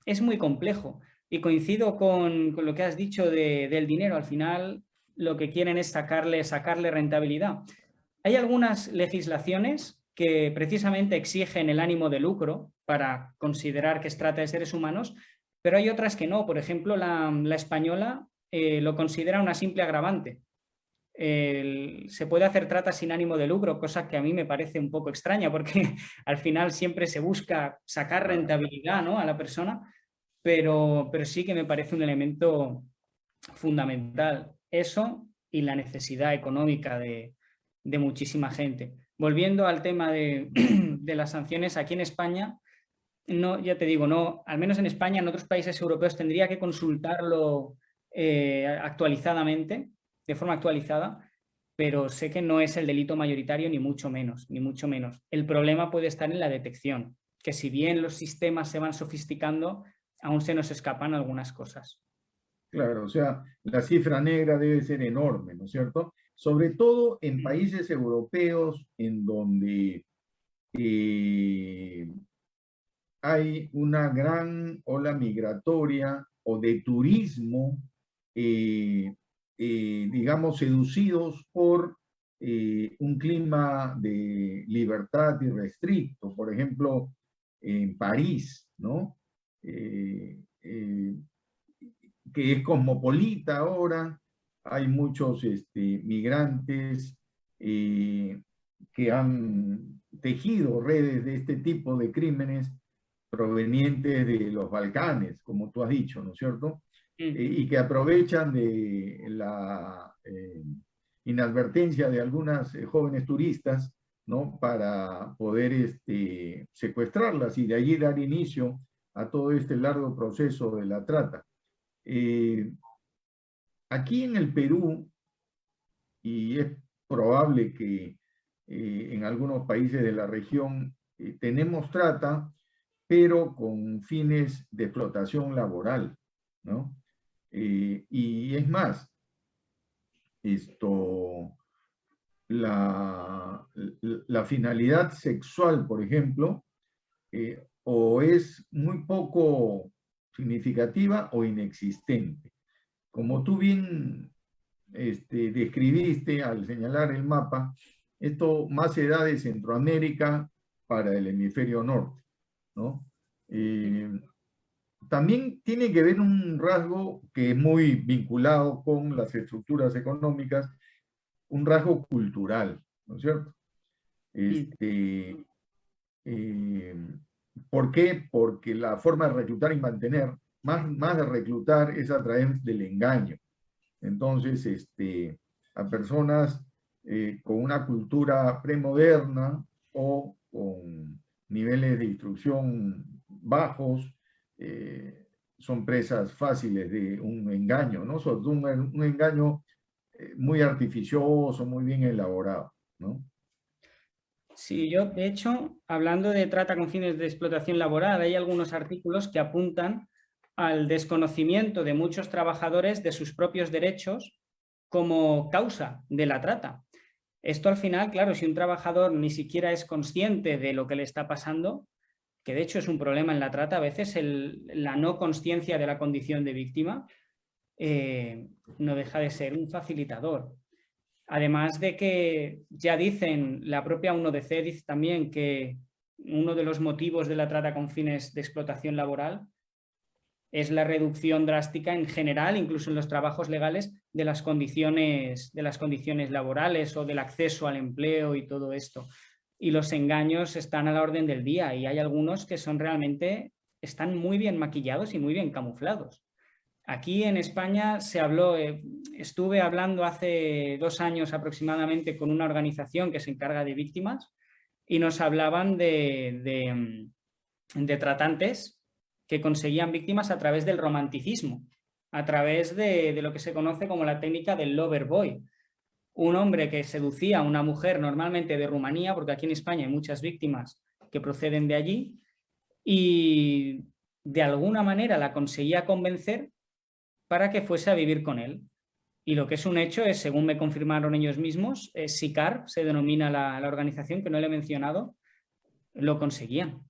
S1: es muy complejo. Y coincido con lo que has dicho del dinero. Al final, lo que quieren es sacarle rentabilidad. Hay algunas legislaciones que precisamente exigen el ánimo de lucro para considerar que se trata de seres humanos, pero hay otras que no. Por ejemplo, la española lo considera una simple agravante. Se puede hacer trata sin ánimo de lucro, cosa que a mí me parece un poco extraña, porque al final siempre se busca sacar rentabilidad, ¿no?, a la persona, pero sí que me parece un elemento fundamental. Eso y la necesidad económica de muchísima gente. Volviendo al tema de las sanciones, aquí en España, no, ya te digo, no, al menos en España, en otros países europeos tendría que consultarlo actualizadamente, de forma actualizada, pero sé que no es el delito mayoritario ni mucho menos, ni mucho menos. El problema puede estar en la detección, que si bien los sistemas se van sofisticando, aún se nos escapan algunas cosas.
S3: Claro, o sea, la cifra negra debe ser enorme, ¿no es cierto? Sobre todo en países europeos en donde hay una gran ola migratoria o de turismo, digamos, seducidos por un clima de libertad irrestricto. Por ejemplo, en París, ¿no? Que es cosmopolita ahora, hay muchos migrantes que han tejido redes de este tipo de crímenes provenientes de los Balcanes, como tú has dicho, ¿no es cierto? Y que aprovechan de la inadvertencia de algunas jóvenes turistas, ¿no?, para poder secuestrarlas y de allí dar inicio a todo este largo proceso de la trata. Aquí en el Perú, y es probable que en algunos países de la región tenemos trata, pero con fines de explotación laboral, ¿no? Y es más, la finalidad sexual, por ejemplo, o es muy poco significativa o inexistente. Como tú bien describiste al señalar el mapa, esto más se da de Centroamérica para el hemisferio norte, ¿no? También tiene que ver un rasgo que es muy vinculado con las estructuras económicas, un rasgo cultural, ¿no es cierto? ¿Por qué? Porque la forma de reclutar y mantener, más de reclutar, es a través del engaño. Entonces, a personas con una cultura premoderna o con niveles de instrucción bajos, son presas fáciles de un engaño, ¿no? Sobre todo un engaño muy artificioso, muy bien elaborado, ¿no?
S1: Sí, yo, de hecho, hablando de trata con fines de explotación laboral, hay algunos artículos que apuntan al desconocimiento de muchos trabajadores de sus propios derechos como causa de la trata. Esto al final, claro, si un trabajador ni siquiera es consciente de lo que le está pasando, que de hecho es un problema en la trata, a veces la no consciencia de la condición de víctima no deja de ser un facilitador. Además de que ya dicen, la propia 1DC dice también que uno de los motivos de la trata con fines de explotación laboral es la reducción drástica en general, incluso en los trabajos legales, de las condiciones laborales o del acceso al empleo y todo esto. Y los engaños están a la orden del día y hay algunos que son realmente, están muy bien maquillados y muy bien camuflados. Aquí en España se habló, estuve hablando hace 2 años aproximadamente con una organización que se encarga de víctimas y nos hablaban de tratantes que conseguían víctimas a través del romanticismo, a través de lo que se conoce como la técnica del lover boy. Un hombre que seducía a una mujer normalmente de Rumanía, porque aquí en España hay muchas víctimas que proceden de allí, y de alguna manera la conseguía convencer para que fuese a vivir con él. Y lo que es un hecho es, según me confirmaron ellos mismos, SICAR, se denomina la organización que no le he mencionado, lo conseguían.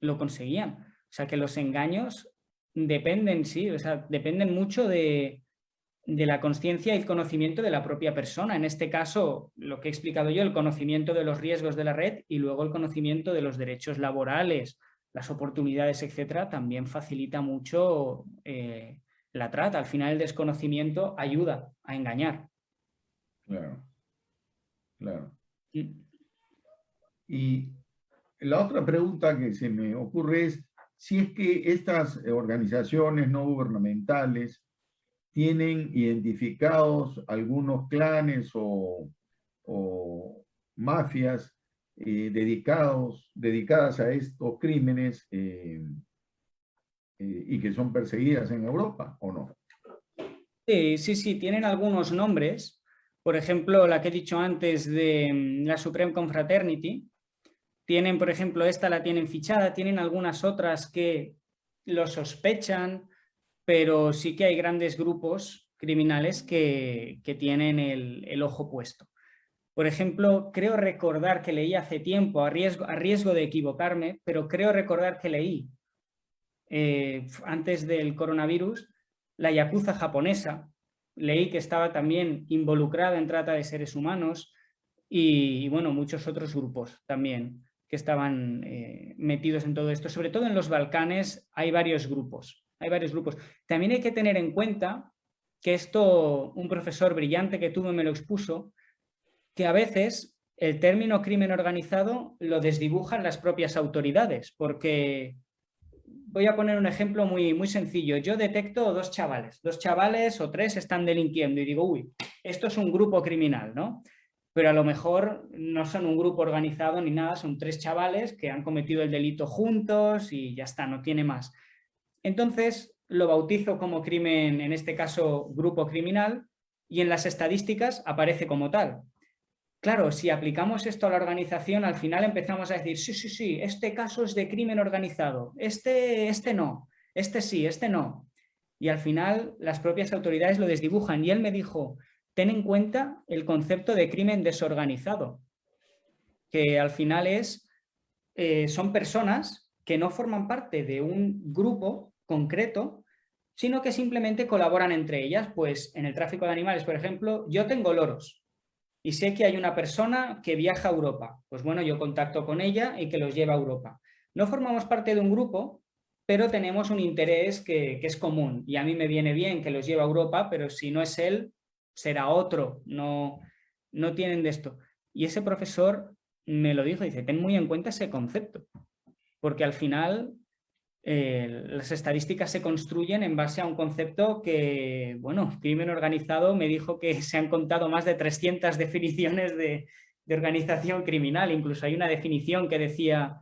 S1: Lo conseguían. O sea que los engaños dependen, sí, o sea, dependen mucho de la consciencia y el conocimiento de la propia persona. En este caso, lo que he explicado yo, el conocimiento de los riesgos de la red y luego el conocimiento de los derechos laborales, las oportunidades, etcétera, también facilita mucho la trata. Al final el desconocimiento ayuda a engañar.
S3: Claro, claro. Y la otra pregunta que se me ocurre es si es que estas organizaciones no gubernamentales tienen identificados algunos clanes o mafias dedicadas a estos crímenes y que son perseguidas en Europa, ¿o no?
S1: Sí, tienen algunos nombres. Por ejemplo, la que he dicho antes de la Supreme Confraternity. Tienen, por ejemplo, esta la tienen fichada, tienen algunas otras que lo sospechan, pero sí que hay grandes grupos criminales que tienen el ojo puesto. Por ejemplo, creo recordar que leí hace tiempo, a riesgo de equivocarme, pero creo recordar que leí antes del coronavirus, la yakuza japonesa. Leí que estaba también involucrada en trata de seres humanos y bueno, muchos otros grupos también que estaban metidos en todo esto. Sobre todo en los Balcanes hay varios grupos. También hay que tener en cuenta que esto, un profesor brillante que tuve me lo expuso, que a veces el término crimen organizado lo desdibujan las propias autoridades, porque voy a poner un ejemplo muy, muy sencillo. Yo detecto dos chavales o 3 están delinquiendo y digo, uy, esto es un grupo criminal, ¿no? Pero a lo mejor no son un grupo organizado ni nada, son 3 chavales que han cometido el delito juntos y ya está, no tiene más. Entonces lo bautizo como crimen, en este caso grupo criminal, y en las estadísticas aparece como tal. Claro, si aplicamos esto a la organización, al final empezamos a decir, sí, este caso es de crimen organizado, este no, este sí, este no. Y al final las propias autoridades lo desdibujan. Y él me dijo, ten en cuenta el concepto de crimen desorganizado, que al final son personas que no forman parte de un grupo concreto, sino que simplemente colaboran entre ellas. Pues en el tráfico de animales, por ejemplo, yo tengo loros y sé que hay una persona que viaja a Europa. Pues bueno, yo contacto con ella y que los lleva a Europa. No formamos parte de un grupo, pero tenemos un interés que es común. Y a mí me viene bien que los lleve a Europa, pero si no es él, será otro. No tienen de esto. Y ese profesor me lo dijo, dice, ten muy en cuenta ese concepto. Porque al final las estadísticas se construyen en base a un concepto que, bueno, crimen organizado me dijo que se han contado más de 300 definiciones de organización criminal. Incluso hay una definición que decía,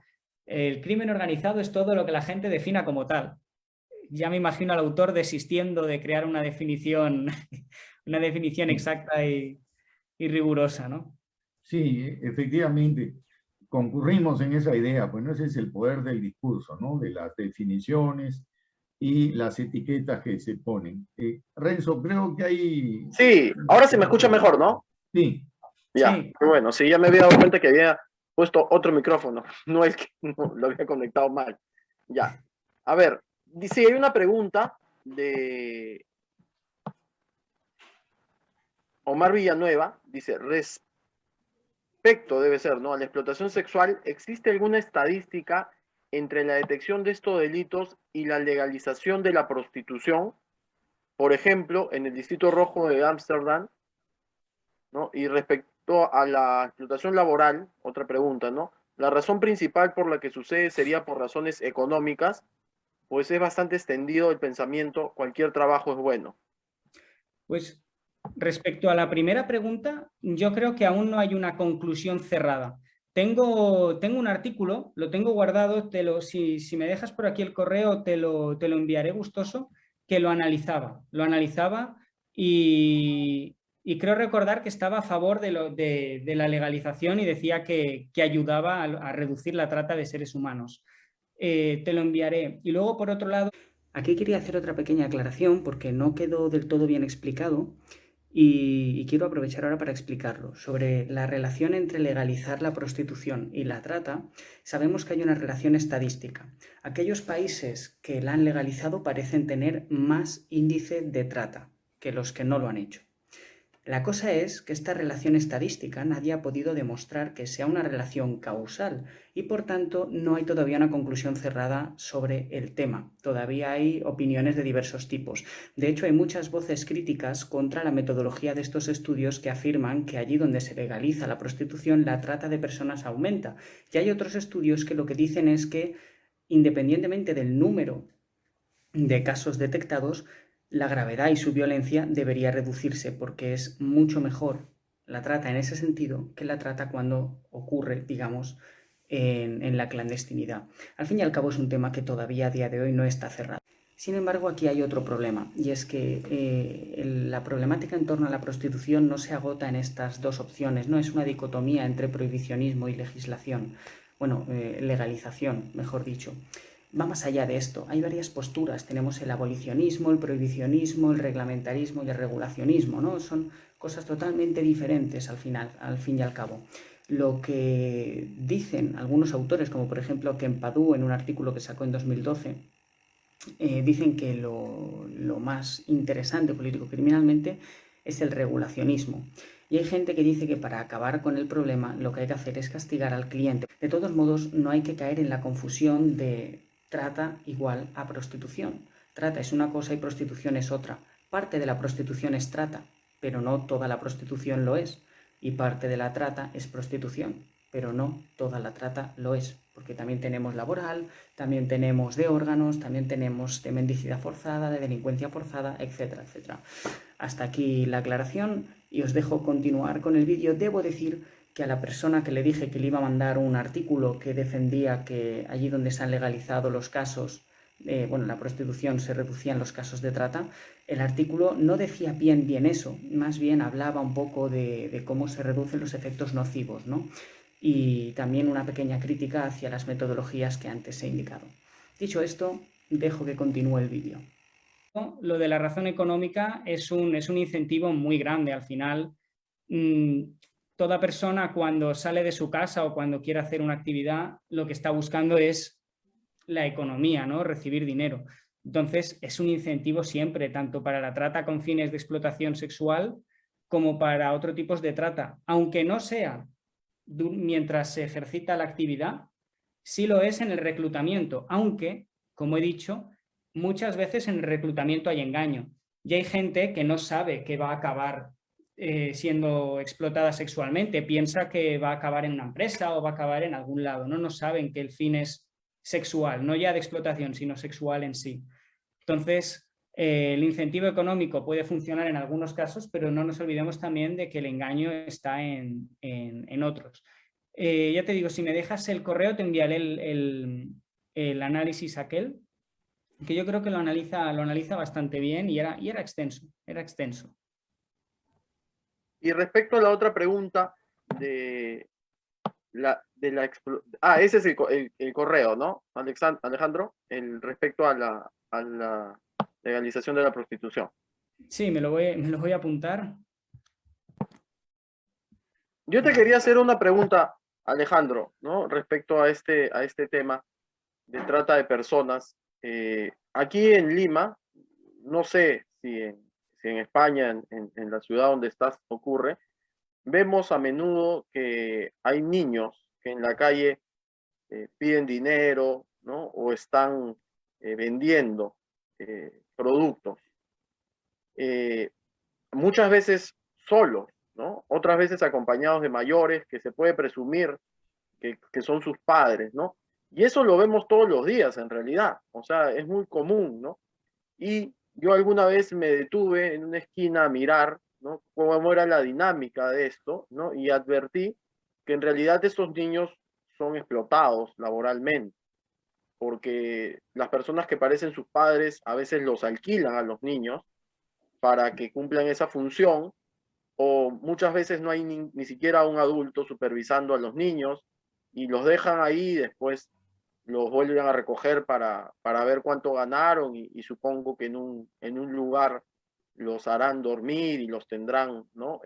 S1: el crimen organizado es todo lo que la gente defina como tal. ya me imagino al autor desistiendo de crear una definición, una definición exacta y rigurosa, ¿no?
S3: Sí, efectivamente, concurrimos en esa idea, pues no, ese es el poder del discurso, ¿no? De las definiciones y las etiquetas que se ponen. Renzo, creo que hay...
S2: Sí, ahora se me escucha mejor, ¿no?
S3: Sí.
S2: Ya,
S1: Sí.
S2: qué bueno, sí, ya me había dado cuenta que había puesto otro micrófono, no el que no, lo había conectado mal. Ya, a ver, dice, hay una pregunta de Omar Villanueva, dice, respecto, debe ser, ¿no?, a la explotación sexual, ¿existe alguna estadística entre la detección de estos delitos y la legalización de la prostitución? Por ejemplo, en el Distrito Rojo de Ámsterdam, ¿no? Y respecto a la explotación laboral, otra pregunta, ¿no? La razón principal por la que sucede sería por razones económicas, pues es bastante extendido el pensamiento, cualquier trabajo es bueno.
S1: Pues respecto a la primera pregunta, yo creo que aún no hay una conclusión cerrada. Tengo un artículo, lo tengo guardado, si me dejas por aquí el correo te lo enviaré gustoso, que lo analizaba y creo recordar que estaba a favor de la legalización y decía que ayudaba a reducir la trata de seres humanos. Te lo enviaré. Y luego, por otro lado, aquí quería hacer otra pequeña aclaración porque no quedó del todo bien explicado y quiero aprovechar ahora para explicarlo. Sobre la relación entre legalizar la prostitución y la trata, sabemos que hay una relación estadística. Aquellos países que la han legalizado parecen tener más índice de trata que los que no lo han hecho. La cosa es que esta relación estadística nadie ha podido demostrar que sea una relación causal y por tanto no hay todavía una conclusión cerrada sobre el tema. Todavía hay opiniones de diversos tipos. De hecho, hay muchas voces críticas contra la metodología de estos estudios que afirman que allí donde se legaliza la prostitución la trata de personas aumenta. Y hay otros estudios que lo que dicen es que independientemente del número de casos detectados, la gravedad y su violencia debería reducirse porque es mucho mejor la trata en ese sentido que la trata cuando ocurre, digamos, en la clandestinidad. Al fin y al cabo es un tema que todavía a día de hoy no está cerrado. Sin embargo, aquí hay otro problema y es que la problemática en torno a la prostitución no se agota en estas dos opciones, no es una dicotomía entre prohibicionismo y legislación, legalización, mejor dicho. Va más allá de esto, hay varias posturas, tenemos el abolicionismo, el prohibicionismo, el reglamentarismo y el regulacionismo, ¿no? Son cosas totalmente diferentes al fin y al cabo. Lo que dicen algunos autores, como por ejemplo Kempadú en un artículo que sacó en 2012, dicen que lo más interesante político-criminalmente es el regulacionismo. Y hay gente que dice que para acabar con el problema lo que hay que hacer es castigar al cliente. De todos modos, no hay que caer en la confusión de trata igual a prostitución. Trata es una cosa y prostitución es otra. Parte de la prostitución es trata, pero no toda la prostitución lo es. Y parte de la trata es prostitución, pero no toda la trata lo es. Porque también tenemos laboral, también tenemos de órganos, también tenemos de mendicidad forzada, de delincuencia forzada, etcétera, etcétera. Hasta aquí la aclaración y os dejo continuar con el vídeo. Debo decir que a la persona que le dije que le iba a mandar un artículo que defendía que allí donde se han legalizado los casos, la prostitución se reducían los casos de trata, el artículo no decía bien eso, más bien hablaba un poco de cómo se reducen los efectos nocivos, ¿no? Y también una pequeña crítica hacia las metodologías que antes he indicado. Dicho esto, dejo que continúe el vídeo. Lo de la razón económica es un incentivo muy grande. Al final, toda persona cuando sale de su casa o cuando quiere hacer una actividad, lo que está buscando es la economía, ¿no? Recibir dinero. Entonces, es un incentivo siempre, tanto para la trata con fines de explotación sexual como para otros tipos de trata. Aunque no sea mientras se ejercita la actividad, sí lo es en el reclutamiento, aunque, como he dicho, muchas veces en el reclutamiento hay engaño. Y hay gente que no sabe que va a acabar siendo explotada sexualmente, piensa que va a acabar en una empresa o va a acabar en algún lado, no saben que el fin es sexual, no ya de explotación, sino sexual en sí. Entonces, el incentivo económico puede funcionar en algunos casos, pero no nos olvidemos también de que el engaño está en otros. Ya te digo, si me dejas el correo, te enviaré el análisis aquel que yo creo que lo analiza bastante bien y era extenso,
S2: Y respecto a la otra pregunta ese es el correo, ¿no, Alejandro? Respecto a la legalización de la prostitución.
S1: Sí, me lo voy a apuntar.
S2: Yo te quería hacer una pregunta, Alejandro, ¿no? Respecto a este tema de trata de personas. Aquí en Lima, no sé si en España, en la ciudad donde estás ocurre, vemos a menudo que hay niños que en la calle piden dinero, ¿no? O están vendiendo productos. Muchas veces solos, ¿no? Otras veces acompañados de mayores que se puede presumir que son sus padres, ¿no? Y eso lo vemos todos los días en realidad, o sea, es muy común, ¿no? Y yo alguna vez me detuve en una esquina a mirar, ¿no? Cómo era la dinámica de esto, ¿no? Y advertí que en realidad estos niños son explotados laboralmente, porque las personas que parecen sus padres a veces los alquilan a los niños para que cumplan esa función, o muchas veces no hay ni siquiera un adulto supervisando a los niños y los dejan ahí y después los vuelven a recoger para ver cuánto ganaron y supongo que en un lugar los harán dormir y los tendrán, ¿no?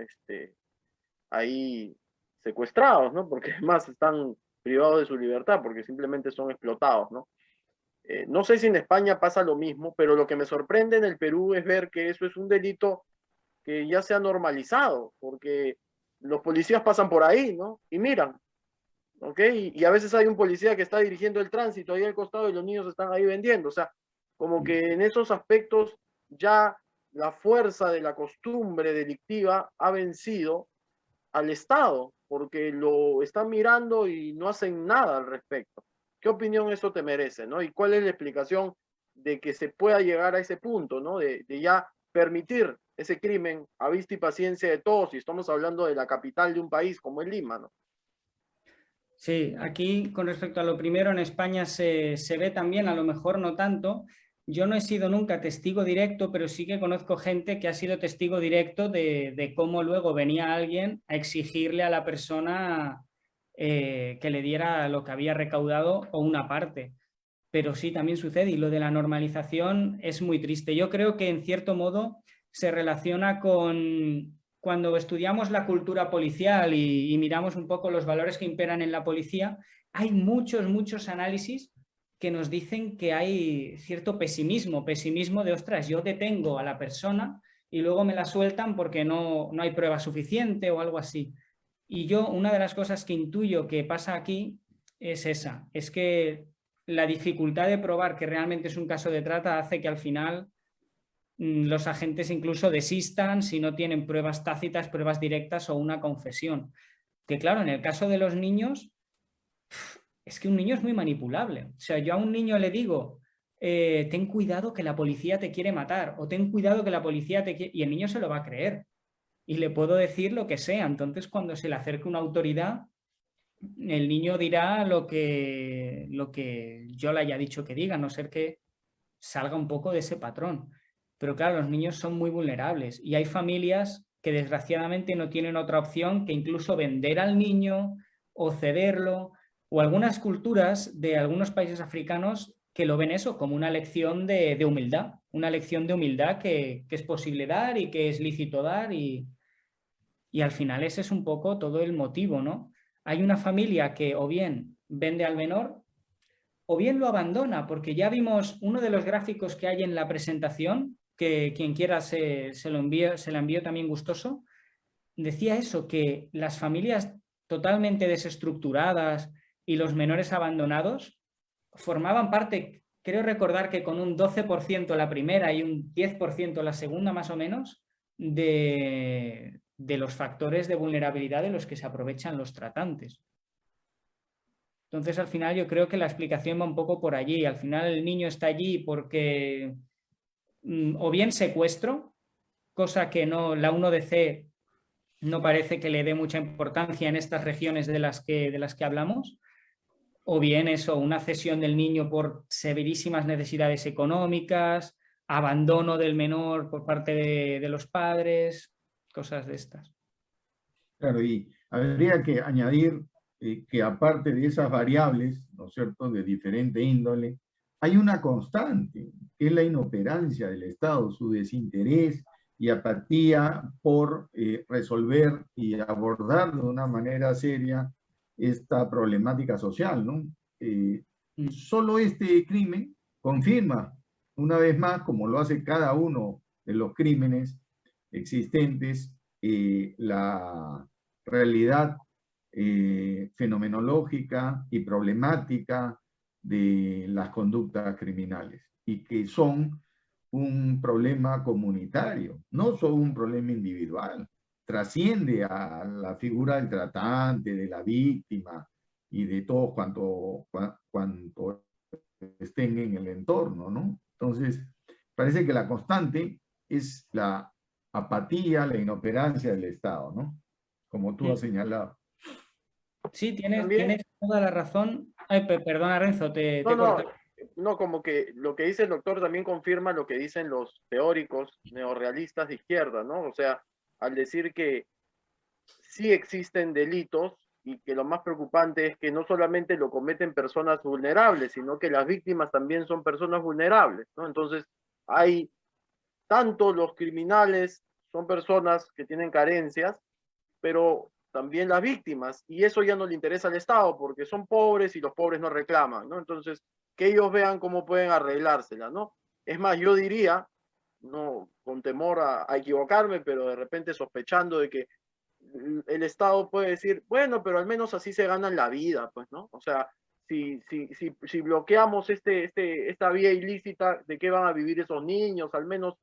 S2: Ahí secuestrados, ¿no? Porque además están privados de su libertad porque simplemente son explotados, ¿no? No sé si en España pasa lo mismo, pero lo que me sorprende en el Perú es ver que eso es un delito que ya se ha normalizado, porque los policías pasan por ahí, ¿no? Y miran, ¿ok? Y a veces hay un policía que está dirigiendo el tránsito ahí al costado y los niños están ahí vendiendo, o sea, como que en esos aspectos ya la fuerza de la costumbre delictiva ha vencido al Estado, porque lo están mirando y no hacen nada al respecto. ¿Qué opinión eso te merece, no? ¿Y cuál es la explicación de que se pueda llegar a ese punto, no? De ya permitir ese crimen a vista y paciencia de todos, y estamos hablando de la capital de un país como es Lima, ¿no?
S1: Sí, aquí con respecto a lo primero, en España se ve también, a lo mejor no tanto. Yo no he sido nunca testigo directo, pero sí que conozco gente que ha sido testigo directo de cómo luego venía alguien a exigirle a la persona que le diera lo que había recaudado o una parte. Pero sí, también sucede y lo de la normalización es muy triste. Yo creo que en cierto modo se relaciona con cuando estudiamos la cultura policial y miramos un poco los valores que imperan en la policía, hay muchos análisis que nos dicen que hay cierto pesimismo de, ostras, yo detengo a la persona y luego me la sueltan porque no hay prueba suficiente o algo así. Y yo, una de las cosas que intuyo que pasa aquí es esa, es que la dificultad de probar que realmente es un caso de trata hace que al final los agentes incluso desistan si no tienen pruebas tácitas, pruebas directas o una confesión. Que claro, en el caso de los niños, es que un niño es muy manipulable. O sea, yo a un niño le digo, ten cuidado que la policía te quiere matar, o ten cuidado que la policía te quiere... Y el niño se lo va a creer. Y le puedo decir lo que sea. Entonces, cuando se le acerque una autoridad, el niño dirá lo que yo le haya dicho que diga, a no ser que salga un poco de ese patrón. Pero claro, los niños son muy vulnerables y hay familias que desgraciadamente no tienen otra opción que incluso vender al niño o cederlo, o algunas culturas de algunos países africanos que lo ven eso como una lección de humildad, una lección de humildad que es posible dar y que es lícito dar y al final ese es un poco todo el motivo, ¿no? Hay una familia que o bien vende al menor o bien lo abandona, porque ya vimos uno de los gráficos que hay en la presentación, que quien quiera se la envío también gustoso, decía eso, que las familias totalmente desestructuradas y los menores abandonados formaban parte, creo recordar que con un 12% la primera y un 10% la segunda más o menos, de los factores de vulnerabilidad de los que se aprovechan los tratantes. Entonces, al final yo creo que la explicación va un poco por allí. Al final el niño está allí porque o bien secuestro, cosa que no, la 1DC no parece que le dé mucha importancia en estas regiones de las que hablamos, o bien eso, una cesión del niño por severísimas necesidades económicas, abandono del menor por parte de los padres, cosas de estas.
S3: Claro, y habría que añadir que aparte de esas variables, ¿no es cierto?, de diferente índole, hay una constante, que es la inoperancia del Estado, su desinterés y apatía por resolver y abordar de una manera seria esta problemática social, ¿no? Solo este crimen confirma, una vez más, como lo hace cada uno de los crímenes existentes, la realidad fenomenológica y problemática de las conductas criminales y que son un problema comunitario, no son un problema individual, trasciende a la figura del tratante, de la víctima y de todos cuanto estén en el entorno, ¿no? Entonces, parece que la constante es la apatía, la inoperancia del Estado, ¿no? Como tú has señalado.
S1: Sí, tienes toda la razón. Ay, perdona, Renzo, te corto.
S2: No, como que lo que dice el doctor también confirma lo que dicen los teóricos neorrealistas de izquierda, ¿no? O sea, al decir que sí existen delitos y que lo más preocupante es que no solamente lo cometen personas vulnerables, sino que las víctimas también son personas vulnerables, ¿no? Entonces, hay tanto los criminales son personas que tienen carencias, pero también las víctimas, y eso ya no le interesa al Estado, porque son pobres y los pobres no reclaman, ¿no? Entonces, que ellos vean cómo pueden arreglársela, ¿no? Es más, yo diría, no con temor a equivocarme, pero de repente sospechando de que el Estado puede decir, bueno, pero al menos así se ganan la vida, pues, ¿no? O sea, si bloqueamos esta vía ilícita, ¿de qué van a vivir esos niños? Al menos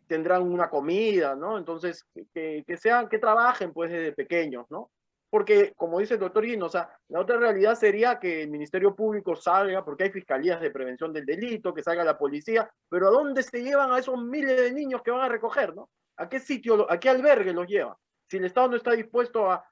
S2: tendrán una comida, ¿no? Entonces, que trabajen pues desde pequeños, ¿no? Porque, como dice el doctor Gino, o sea, la otra realidad sería que el Ministerio Público salga, porque hay fiscalías de prevención del delito, que salga la policía, pero ¿a dónde se llevan a esos miles de niños que van a recoger, ¿no? ¿A qué sitio, a qué albergue los llevan? Si el Estado no está dispuesto a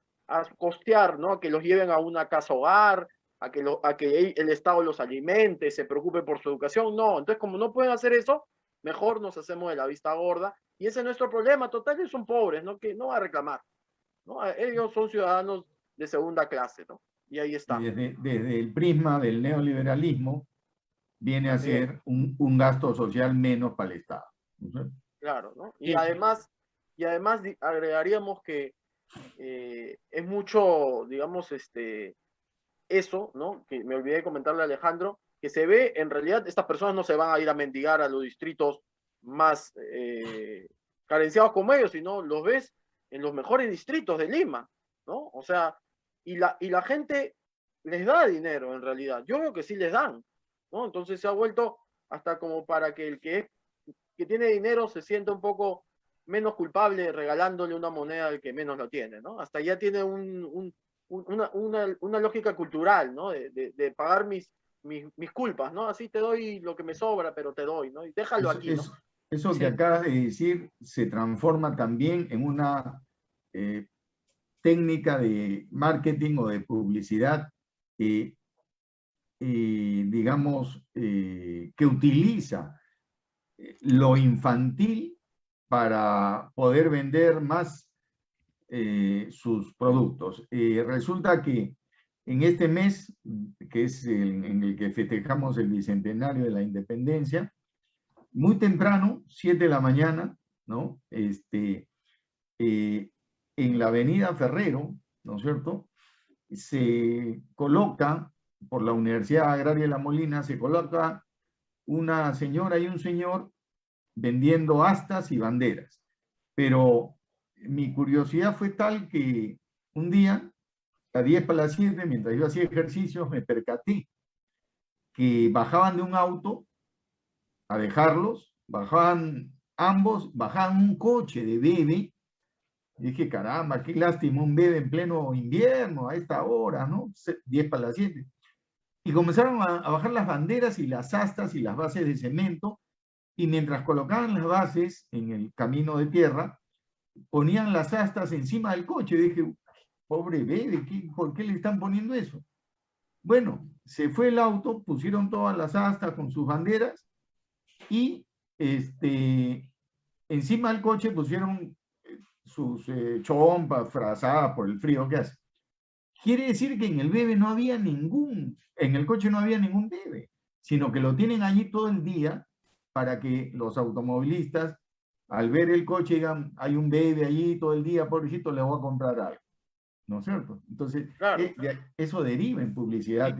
S2: costear, ¿no? A que los lleven a una casa hogar, a que el Estado los alimente, se preocupe por su educación, no. Entonces, como no pueden hacer eso, mejor nos hacemos de la vista gorda, y ese es nuestro problema. Total, ellos son pobres, ¿no? Que no va a reclamar, ¿no? Ellos son ciudadanos de segunda clase, ¿no? Y ahí está.
S3: Y desde el prisma del neoliberalismo viene a ser un gasto social menos para el Estado, ¿no?
S2: Claro, ¿no? Y además agregaríamos que es mucho, digamos, eso, ¿no? Que me olvidé de comentarle a Alejandro, que se ve, en realidad, estas personas no se van a ir a mendigar a los distritos más carenciados como ellos, sino los ves en los mejores distritos de Lima, ¿no? O sea, y la gente les da dinero, en realidad. Yo veo que sí les dan, ¿no? Entonces se ha vuelto hasta como para que el que tiene dinero se sienta un poco menos culpable regalándole una moneda al que menos lo tiene, ¿no? Hasta ya tiene una lógica cultural, ¿no? De pagar mis culpas, ¿no? Así te doy lo que me sobra, pero te doy, ¿no? Y déjalo aquí, ¿no?
S3: Eso que acabas de decir se transforma también en una técnica de marketing o de publicidad, digamos, que utiliza lo infantil para poder vender más sus productos. Resulta que en este mes, que es en el que festejamos el bicentenario de la independencia, muy temprano, 7 de la mañana, ¿no? En la avenida Ferrero, ¿no es cierto?, se coloca, por la Universidad Agraria de La Molina, se coloca una señora y un señor vendiendo astas y banderas. Pero mi curiosidad fue tal que un día, a 10 para las 7, mientras yo hacía ejercicios, me percaté que bajaban de un auto a dejarlos, bajaban ambos, bajaban un coche de bebé. Dije, caramba, qué lástima, un bebé en pleno invierno, a esta hora, ¿no? 10 para las 7. Y comenzaron a bajar las banderas y las astas y las bases de cemento, y mientras colocaban las bases en el camino de tierra, ponían las astas encima del coche. Y dije, pobre bebé, ¿por qué le están poniendo eso? Bueno, se fue el auto, pusieron todas las astas con sus banderas y encima del coche pusieron sus chompas, frazadas por el frío que hace. Quiere decir que en el bebé no había en el coche no había ningún bebé, sino que lo tienen allí todo el día para que los automovilistas, al ver el coche, digan, hay un bebé allí todo el día, pobrecito, le voy a comprar algo. ¿No es cierto? Entonces,
S4: Claro.
S3: eso deriva en publicidad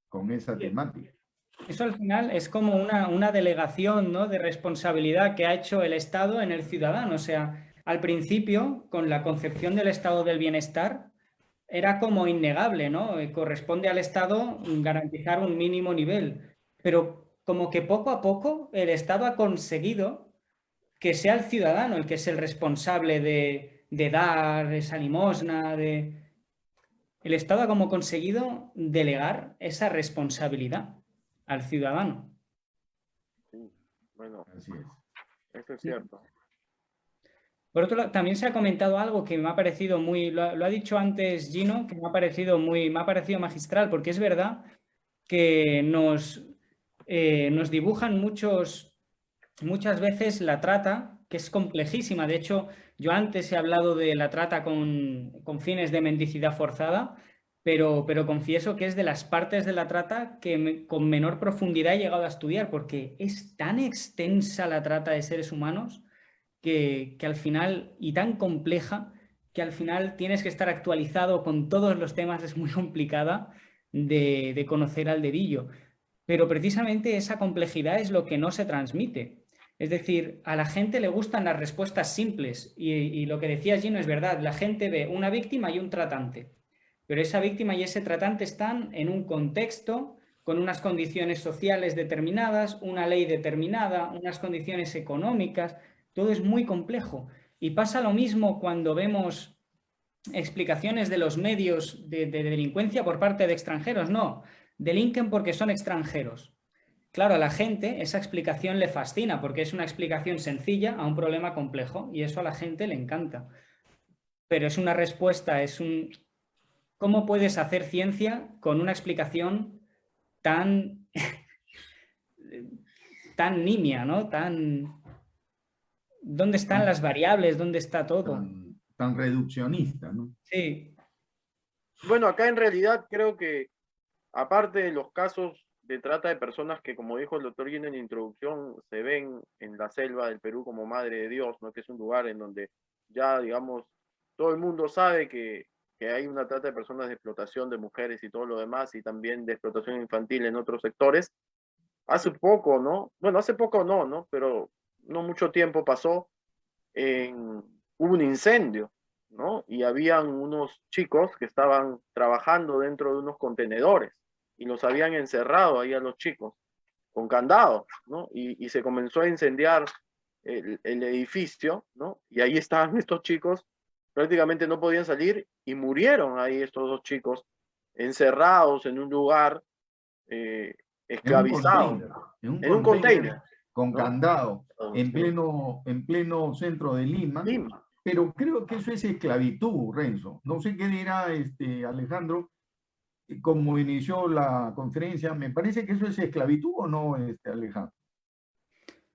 S3: con esa temática.
S1: Eso al final es como una delegación, ¿no?, de responsabilidad que ha hecho el Estado en el ciudadano. O sea, al principio, con la concepción del estado del bienestar, era como innegable, ¿no? Corresponde al Estado garantizar un mínimo nivel. Pero como que poco a poco el Estado ha conseguido que sea el ciudadano el que es el responsable de dar esa limosna, El Estado ha como conseguido delegar esa responsabilidad al ciudadano.
S4: Sí, bueno,
S3: Así es.
S4: eso es cierto.
S1: Por otro lado, también se ha comentado algo que me ha parecido lo ha dicho antes Gino, que me ha parecido magistral, porque es verdad que nos dibujan muchas veces la trata, que es complejísima. De hecho, yo antes he hablado de la trata con fines de mendicidad forzada, pero confieso que es de las partes de la trata que con menor profundidad he llegado a estudiar, porque es tan extensa la trata de seres humanos que al final, y tan compleja, que al final tienes que estar actualizado con todos los temas, es muy complicada de conocer al dedillo. Pero precisamente esa complejidad es lo que no se transmite. Es decir, a la gente le gustan las respuestas simples y lo que decía Gino es verdad, la gente ve una víctima y un tratante, pero esa víctima y ese tratante están en un contexto, con unas condiciones sociales determinadas, una ley determinada, unas condiciones económicas, todo es muy complejo. Y pasa lo mismo cuando vemos explicaciones de los medios de delincuencia por parte de extranjeros. No, delinquen porque son extranjeros. Claro, a la gente esa explicación le fascina porque es una explicación sencilla a un problema complejo y eso a la gente le encanta. Pero es una respuesta, ¿cómo puedes hacer ciencia con una explicación tan, tan nimia, ¿no? ¿Dónde están las variables? ¿Dónde está todo?
S3: Tan reduccionista, ¿no?
S1: Sí.
S4: Bueno, acá en realidad creo que, aparte de los casos de trata de personas que, como dijo el doctor Gino en la introducción, se ven en la selva del Perú como Madre de Dios, ¿no?, que es un lugar en donde ya, digamos, todo el mundo sabe que hay una trata de personas, de explotación de mujeres y todo lo demás, y también de explotación infantil en otros sectores. Hace poco, ¿no? Bueno, hace poco no, pero no mucho tiempo pasó, hubo un incendio, ¿no? Y habían unos chicos que estaban trabajando dentro de unos contenedores y los habían encerrado ahí a los chicos con candados, ¿no? Y se comenzó a incendiar el edificio, ¿no? Y ahí estaban estos chicos, prácticamente no podían salir y murieron ahí estos dos chicos encerrados en un lugar, esclavizados,
S3: en
S4: en un container,
S3: con
S4: ¿no?
S3: candado, en
S4: Sí.
S3: pleno centro de Lima.
S4: Lima.
S3: Pero creo que eso es esclavitud, Renzo. No sé qué dirá Alejandro, como inició la conferencia. Me parece que eso es esclavitud, ¿o no, Alejandro?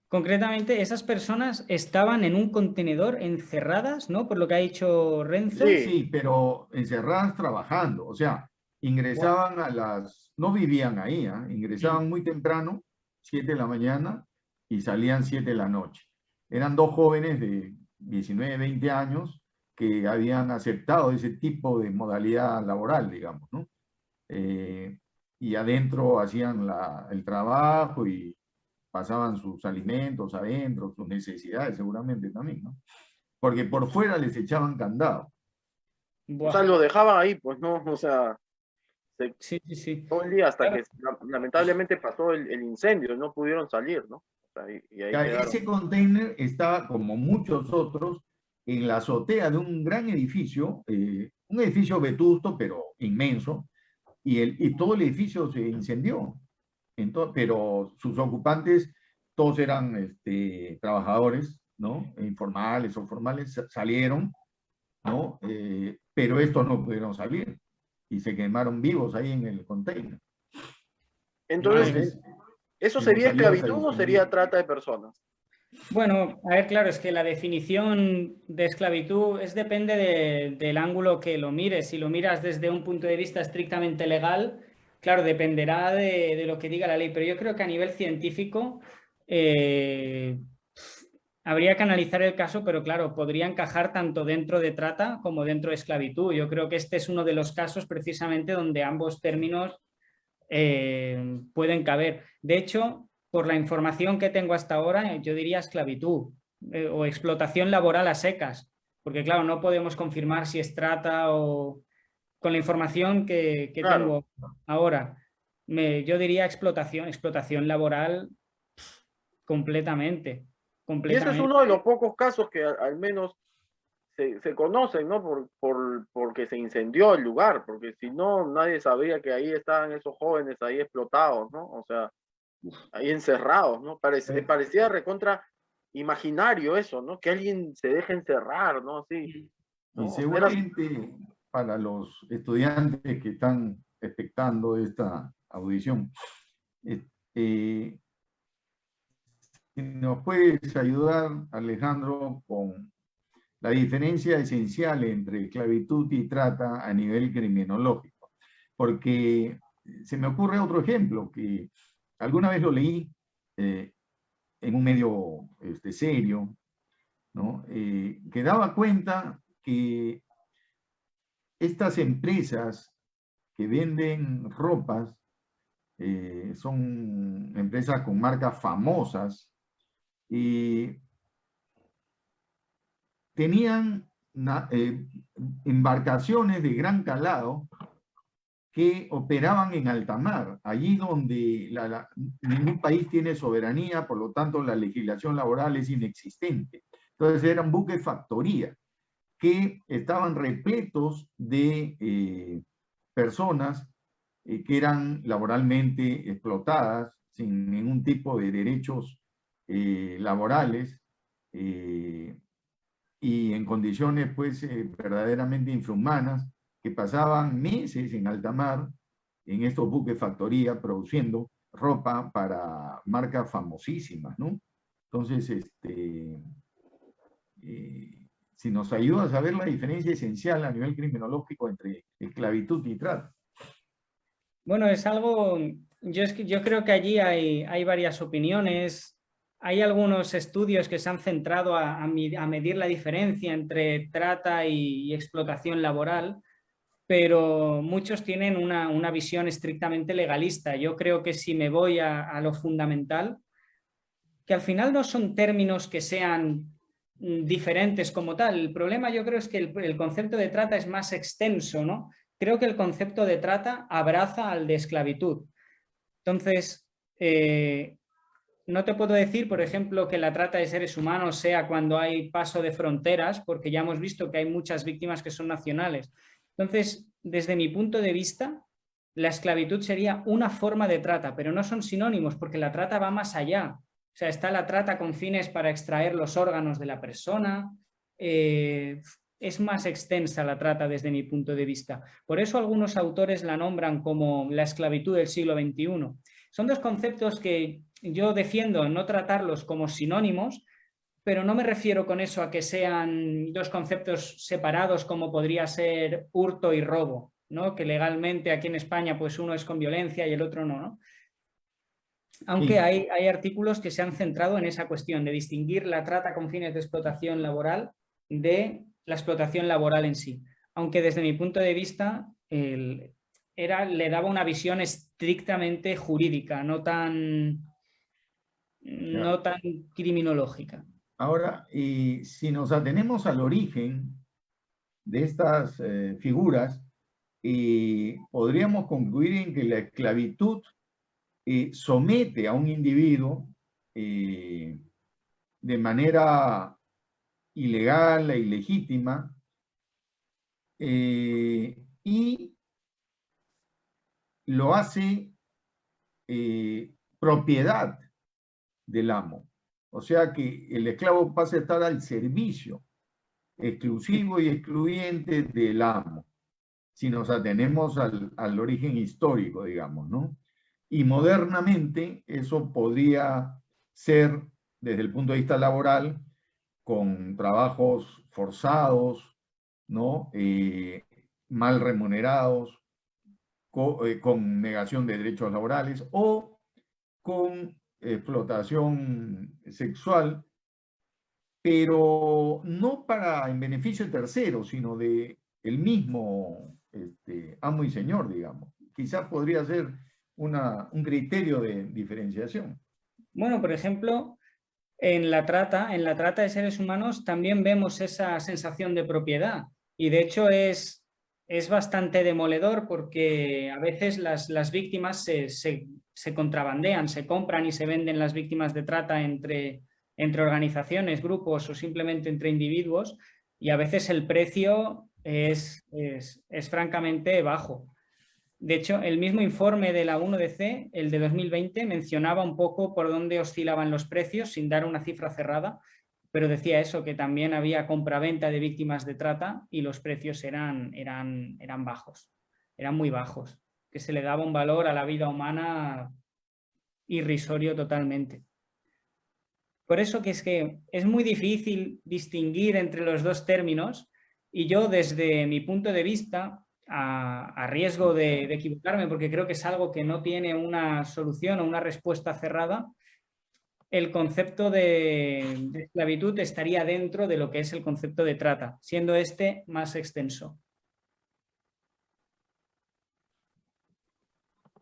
S1: Concretamente, esas personas estaban en un contenedor encerradas, ¿no? Por lo que ha dicho Renzo.
S4: Sí.
S3: Sí, pero encerradas trabajando. O sea, ingresaban no vivían ahí, ¿eh? Ingresaban muy temprano, 7 de la mañana, y salían 7 de la noche. Eran dos jóvenes de 19, 20 años que habían aceptado ese tipo de modalidad laboral, digamos, ¿no? Y adentro hacían el trabajo y pasaban sus alimentos adentro, sus necesidades seguramente también, ¿no? Porque por fuera les echaban candado.
S4: O sea, lo dejaban ahí, pues, ¿no? O sea,
S1: Sí.
S4: todo el día hasta
S1: Claro.
S4: que lamentablemente pasó el incendio, no pudieron salir, ¿no? O sea, y ahí quedaron.
S3: Ese container estaba, como muchos otros, en la azotea de un gran edificio, un edificio vetusto, pero inmenso, y todo el edificio se incendió. Pero sus ocupantes, todos eran trabajadores, ¿no? Informales o formales, salieron, ¿no? Pero estos no pudieron salir y se quemaron vivos ahí en el container.
S4: Entonces, ¿eso
S3: si
S4: sería
S3: nos ayudas a
S4: esclavitud o
S3: distinguir.
S4: sería trata de personas?
S1: Bueno, a ver, claro, es que la definición de esclavitud depende del ángulo que lo mires. Si lo miras desde un punto de vista estrictamente legal, claro, dependerá de lo que diga la ley, pero yo creo que a nivel científico habría que analizar el caso, pero claro, podría encajar tanto dentro de trata como dentro de esclavitud. Yo creo que este es uno de los casos precisamente donde ambos términos pueden caber. De hecho, por la información que tengo hasta ahora, yo diría esclavitud o explotación laboral a secas, porque claro, no podemos confirmar si es trata o con la información que
S4: Claro.
S1: tengo ahora. Yo diría explotación laboral completamente.
S4: Y ese es uno de los pocos casos que al menos se conocen, ¿no? Porque se incendió el lugar, porque si no, nadie sabría que ahí estaban esos jóvenes ahí explotados, ¿no? O sea, ahí encerrados, ¿no? Parecía recontra imaginario eso, ¿no? Que alguien se deje encerrar, ¿no? Sí. ¿no?
S3: Y seguramente para los estudiantes que están expectando esta audición, si nos puedes ayudar, Alejandro, con la diferencia esencial entre esclavitud y trata a nivel criminológico. Porque se me ocurre otro ejemplo que alguna vez lo leí en un medio serio, ¿no? Que daba cuenta que estas empresas que venden ropas son empresas con marcas famosas y tenían embarcaciones de gran calado que operaban en alta mar, allí donde ningún país tiene soberanía, por lo tanto la legislación laboral es inexistente. Entonces eran buques factoría que estaban repletos de personas que eran laboralmente explotadas sin ningún tipo de derechos laborales y en condiciones pues verdaderamente infrahumanas, que pasaban meses en alta mar en estos buques factoría produciendo ropa para marcas famosísimas, ¿no? Entonces, si nos ayuda a saber la diferencia esencial a nivel criminológico entre esclavitud y trata.
S1: Bueno, es algo, yo creo que allí hay varias opiniones. Hay algunos estudios que se han centrado a medir la diferencia entre trata y explotación laboral, pero muchos tienen una visión estrictamente legalista. Yo creo que si me voy a lo fundamental, que al final no son términos que sean diferentes como tal. El problema yo creo es que el concepto de trata es más extenso, ¿no? Creo que el concepto de trata abraza al de esclavitud. Entonces, no te puedo decir, por ejemplo, que la trata de seres humanos sea cuando hay paso de fronteras, porque ya hemos visto que hay muchas víctimas que son nacionales. Entonces, desde mi punto de vista, la esclavitud sería una forma de trata, pero no son sinónimos, porque la trata va más allá. O sea, está la trata con fines para extraer los órganos de la persona. Es más extensa la trata desde mi punto de vista. Por eso algunos autores la nombran como la esclavitud del siglo XXI. Son dos conceptos que yo defiendo no tratarlos como sinónimos, pero no me refiero con eso a que sean dos conceptos separados como podría ser hurto y robo, ¿no? Que legalmente aquí en España pues uno es con violencia y el otro no, ¿no? Aunque
S3: Sí.
S1: hay artículos que se han centrado en esa cuestión de distinguir la trata con fines de explotación laboral de la explotación laboral en sí. Aunque desde mi punto de vista le daba una visión estrictamente jurídica, no tan criminológica.
S3: Ahora, si nos atenemos al origen de estas figuras, podríamos concluir en que la esclavitud somete a un individuo de manera ilegal e ilegítima y lo hace propiedad del amo. O sea que el esclavo pasa a estar al servicio exclusivo y excluyente del amo, si nos atenemos al origen histórico, digamos, ¿no? y modernamente eso podría ser, desde el punto de vista laboral, con trabajos forzados, ¿no? Mal remunerados, con negación de derechos laborales o con explotación sexual, pero no para en beneficio de terceros, sino de el mismo amo y señor, digamos. Quizás podría ser un criterio de diferenciación.
S1: Bueno, por ejemplo, en la trata de seres humanos también vemos esa sensación de propiedad y de hecho es bastante demoledor porque a veces las víctimas se contrabandean, se compran y se venden las víctimas de trata entre organizaciones, grupos o simplemente entre individuos y a veces el precio es francamente bajo. De hecho, el mismo informe de la 1DC, el de 2020, mencionaba un poco por dónde oscilaban los precios sin dar una cifra cerrada, pero decía eso, que también había compraventa de víctimas de trata y los precios eran bajos, eran muy bajos, que se le daba un valor a la vida humana irrisorio totalmente. Por eso que es muy difícil distinguir entre los dos términos y yo desde mi punto de vista, a riesgo de equivocarme, porque creo que es algo que no tiene una solución o una respuesta cerrada, el concepto de esclavitud estaría dentro de lo que es el concepto de trata, siendo este más extenso.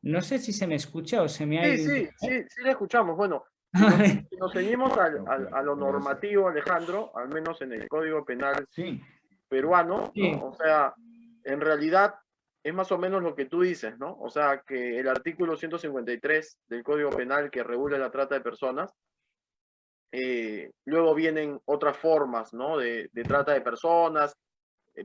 S1: No sé si se me escucha o se me ha ido.
S4: Sí, la escuchamos. Bueno, si nos ceñimos a lo normativo, Alejandro, al menos en el Código Penal peruano,
S1: Sí.
S4: ¿no? O sea, en realidad es más o menos lo que tú dices, ¿no? O sea, que el artículo 153 del Código Penal que regula la trata de personas, luego vienen otras formas, ¿no? De trata de personas,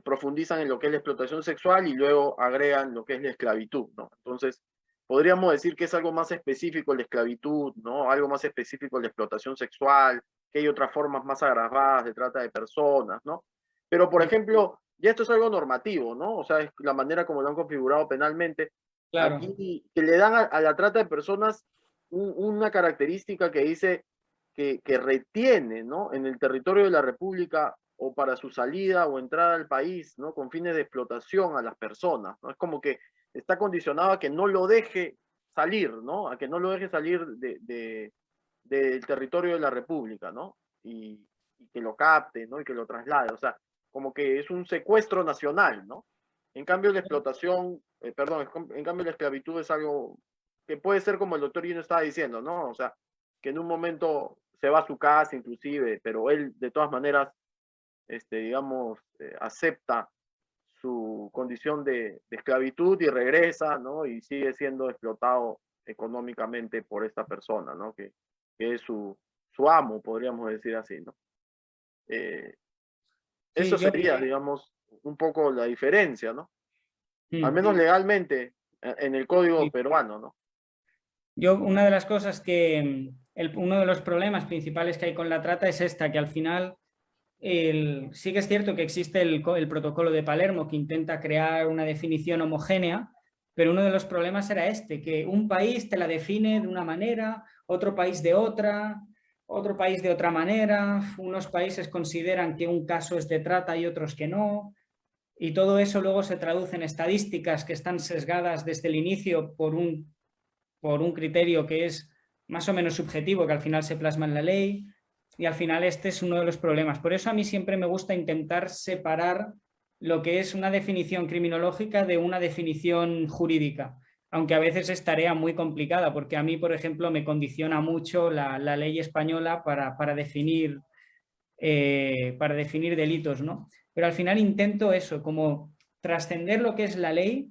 S4: profundizan en lo que es la explotación sexual y luego agregan lo que es la esclavitud, ¿no? Entonces, podríamos decir que es algo más específico la esclavitud, ¿no? Algo más específico la explotación sexual, que hay otras formas más agravadas de trata de personas, ¿no? Pero, por ejemplo, ya esto es algo normativo, ¿no? O sea, es la manera como lo han configurado penalmente.
S1: Claro.
S4: Aquí que le dan a la trata de personas una característica que dice que retiene, ¿no? En el territorio de la República o para su salida o entrada al país, ¿no? Con fines de explotación a las personas, ¿no? Es como que está condicionado a que no lo deje salir, ¿no? A que no lo deje salir del territorio de la República, ¿no? Y que lo capte, ¿no? Y que lo traslade, o sea, como que es un secuestro nacional, ¿no? En cambio, la explotación, en cambio la esclavitud es algo que puede ser como el doctor Gino estaba diciendo, ¿no? O sea, que en un momento se va a su casa inclusive, pero él de todas maneras, digamos, acepta su condición de esclavitud y regresa, ¿no? Y sigue siendo explotado económicamente por esta persona, ¿no? Que es su amo, podríamos decir así, ¿no? Eso sería, digamos, un poco la diferencia, ¿no? Al menos legalmente en el código peruano, ¿no?
S1: Una de las cosas uno de los problemas principales que hay con la trata es esta, que al final sí que es cierto que existe el protocolo de Palermo que intenta crear una definición homogénea, pero uno de los problemas era que un país te la define de una manera, otro país de otra, otro país de otra manera, unos países consideran que un caso es de trata y otros que no, y todo eso luego se traduce en estadísticas que están sesgadas desde el inicio por un criterio que es más o menos subjetivo, que al final se plasma en la ley, y al final este es uno de los problemas. Por eso a mí siempre me gusta intentar separar lo que es una definición criminológica de una definición jurídica, aunque a veces es tarea muy complicada, porque a mí, por ejemplo, me condiciona mucho la ley española para definir delitos, ¿no? Pero al final intento eso, como trascender lo que es la ley,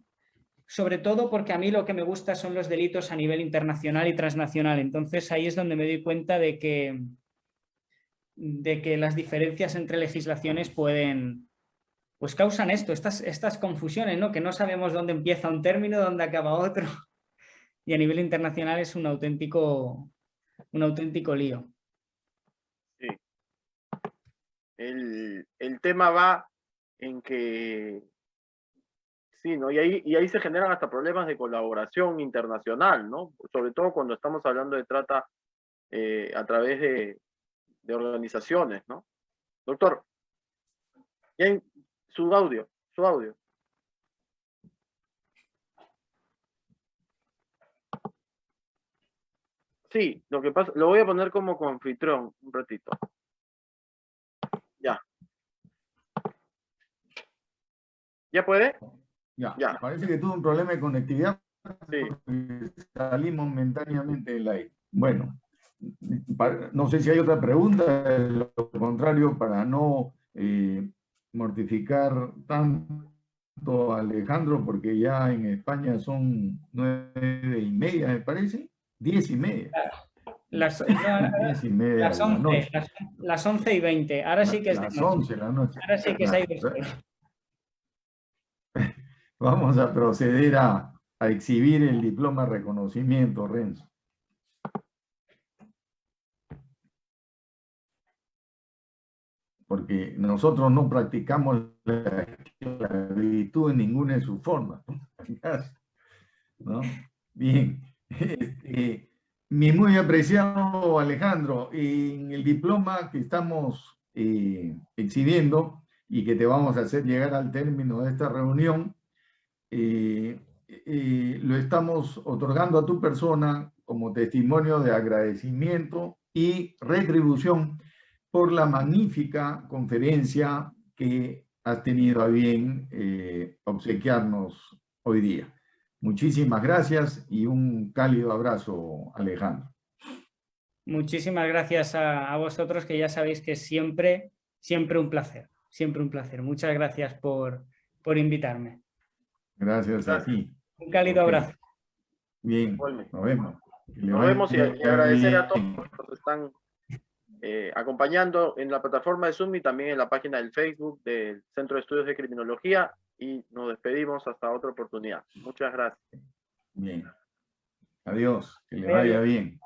S1: sobre todo porque a mí lo que me gusta son los delitos a nivel internacional y transnacional. Entonces ahí es donde me doy cuenta de que las diferencias entre legislaciones pues causan estas confusiones, ¿no? Que no sabemos dónde empieza un término, dónde acaba otro. Y a nivel internacional es un auténtico lío.
S4: Sí. El tema va en que Sí, ¿no? Y ahí se generan hasta problemas de colaboración internacional, ¿no? Sobre todo cuando estamos hablando de trata a través de organizaciones, ¿no? Doctor, bien, su audio. Sí, lo que pasa, lo voy a poner como anfitrión un ratito. Ya. ¿Ya puede?
S3: Ya,
S4: Ya.
S3: parece que tuvo un problema de conectividad.
S4: Sí.
S3: Salimos momentáneamente del aire. Bueno, no sé si hay otra pregunta, de lo contrario, para no mortificar tanto a Alejandro, porque ya en España son 9:30, me parece, 10:30.
S1: Las
S3: 10:30 de la
S1: 11,
S3: noche.
S1: las 11:20. Ahora sí que es de
S3: Las
S1: noche.
S3: 11 de la noche.
S1: Ahora sí que es ahí después.
S3: Vamos a proceder a exhibir el diploma de reconocimiento, Renzo. Porque nosotros no practicamos la esclavitud en ninguna de sus formas, ¿no? Bien. Mi muy apreciado Alejandro, en el diploma que estamos exhibiendo y que te vamos a hacer llegar al término de esta reunión, lo estamos otorgando a tu persona como testimonio de agradecimiento y retribución por la magnífica conferencia que has tenido a bien obsequiarnos hoy día. Muchísimas gracias y un cálido abrazo, Alejandro.
S1: Muchísimas gracias a vosotros, que ya sabéis que siempre un placer. Siempre un placer. Muchas gracias por invitarme.
S3: Gracias a ti.
S1: Un cálido abrazo.
S3: Bien, nos vemos.
S4: Nos vemos y agradecer a todos los que nos están acompañando en la plataforma de Zoom y también en la página del Facebook del Centro de Estudios de Criminología, y nos despedimos hasta otra oportunidad. Muchas gracias.
S3: Bien. Adiós, que le vaya bien.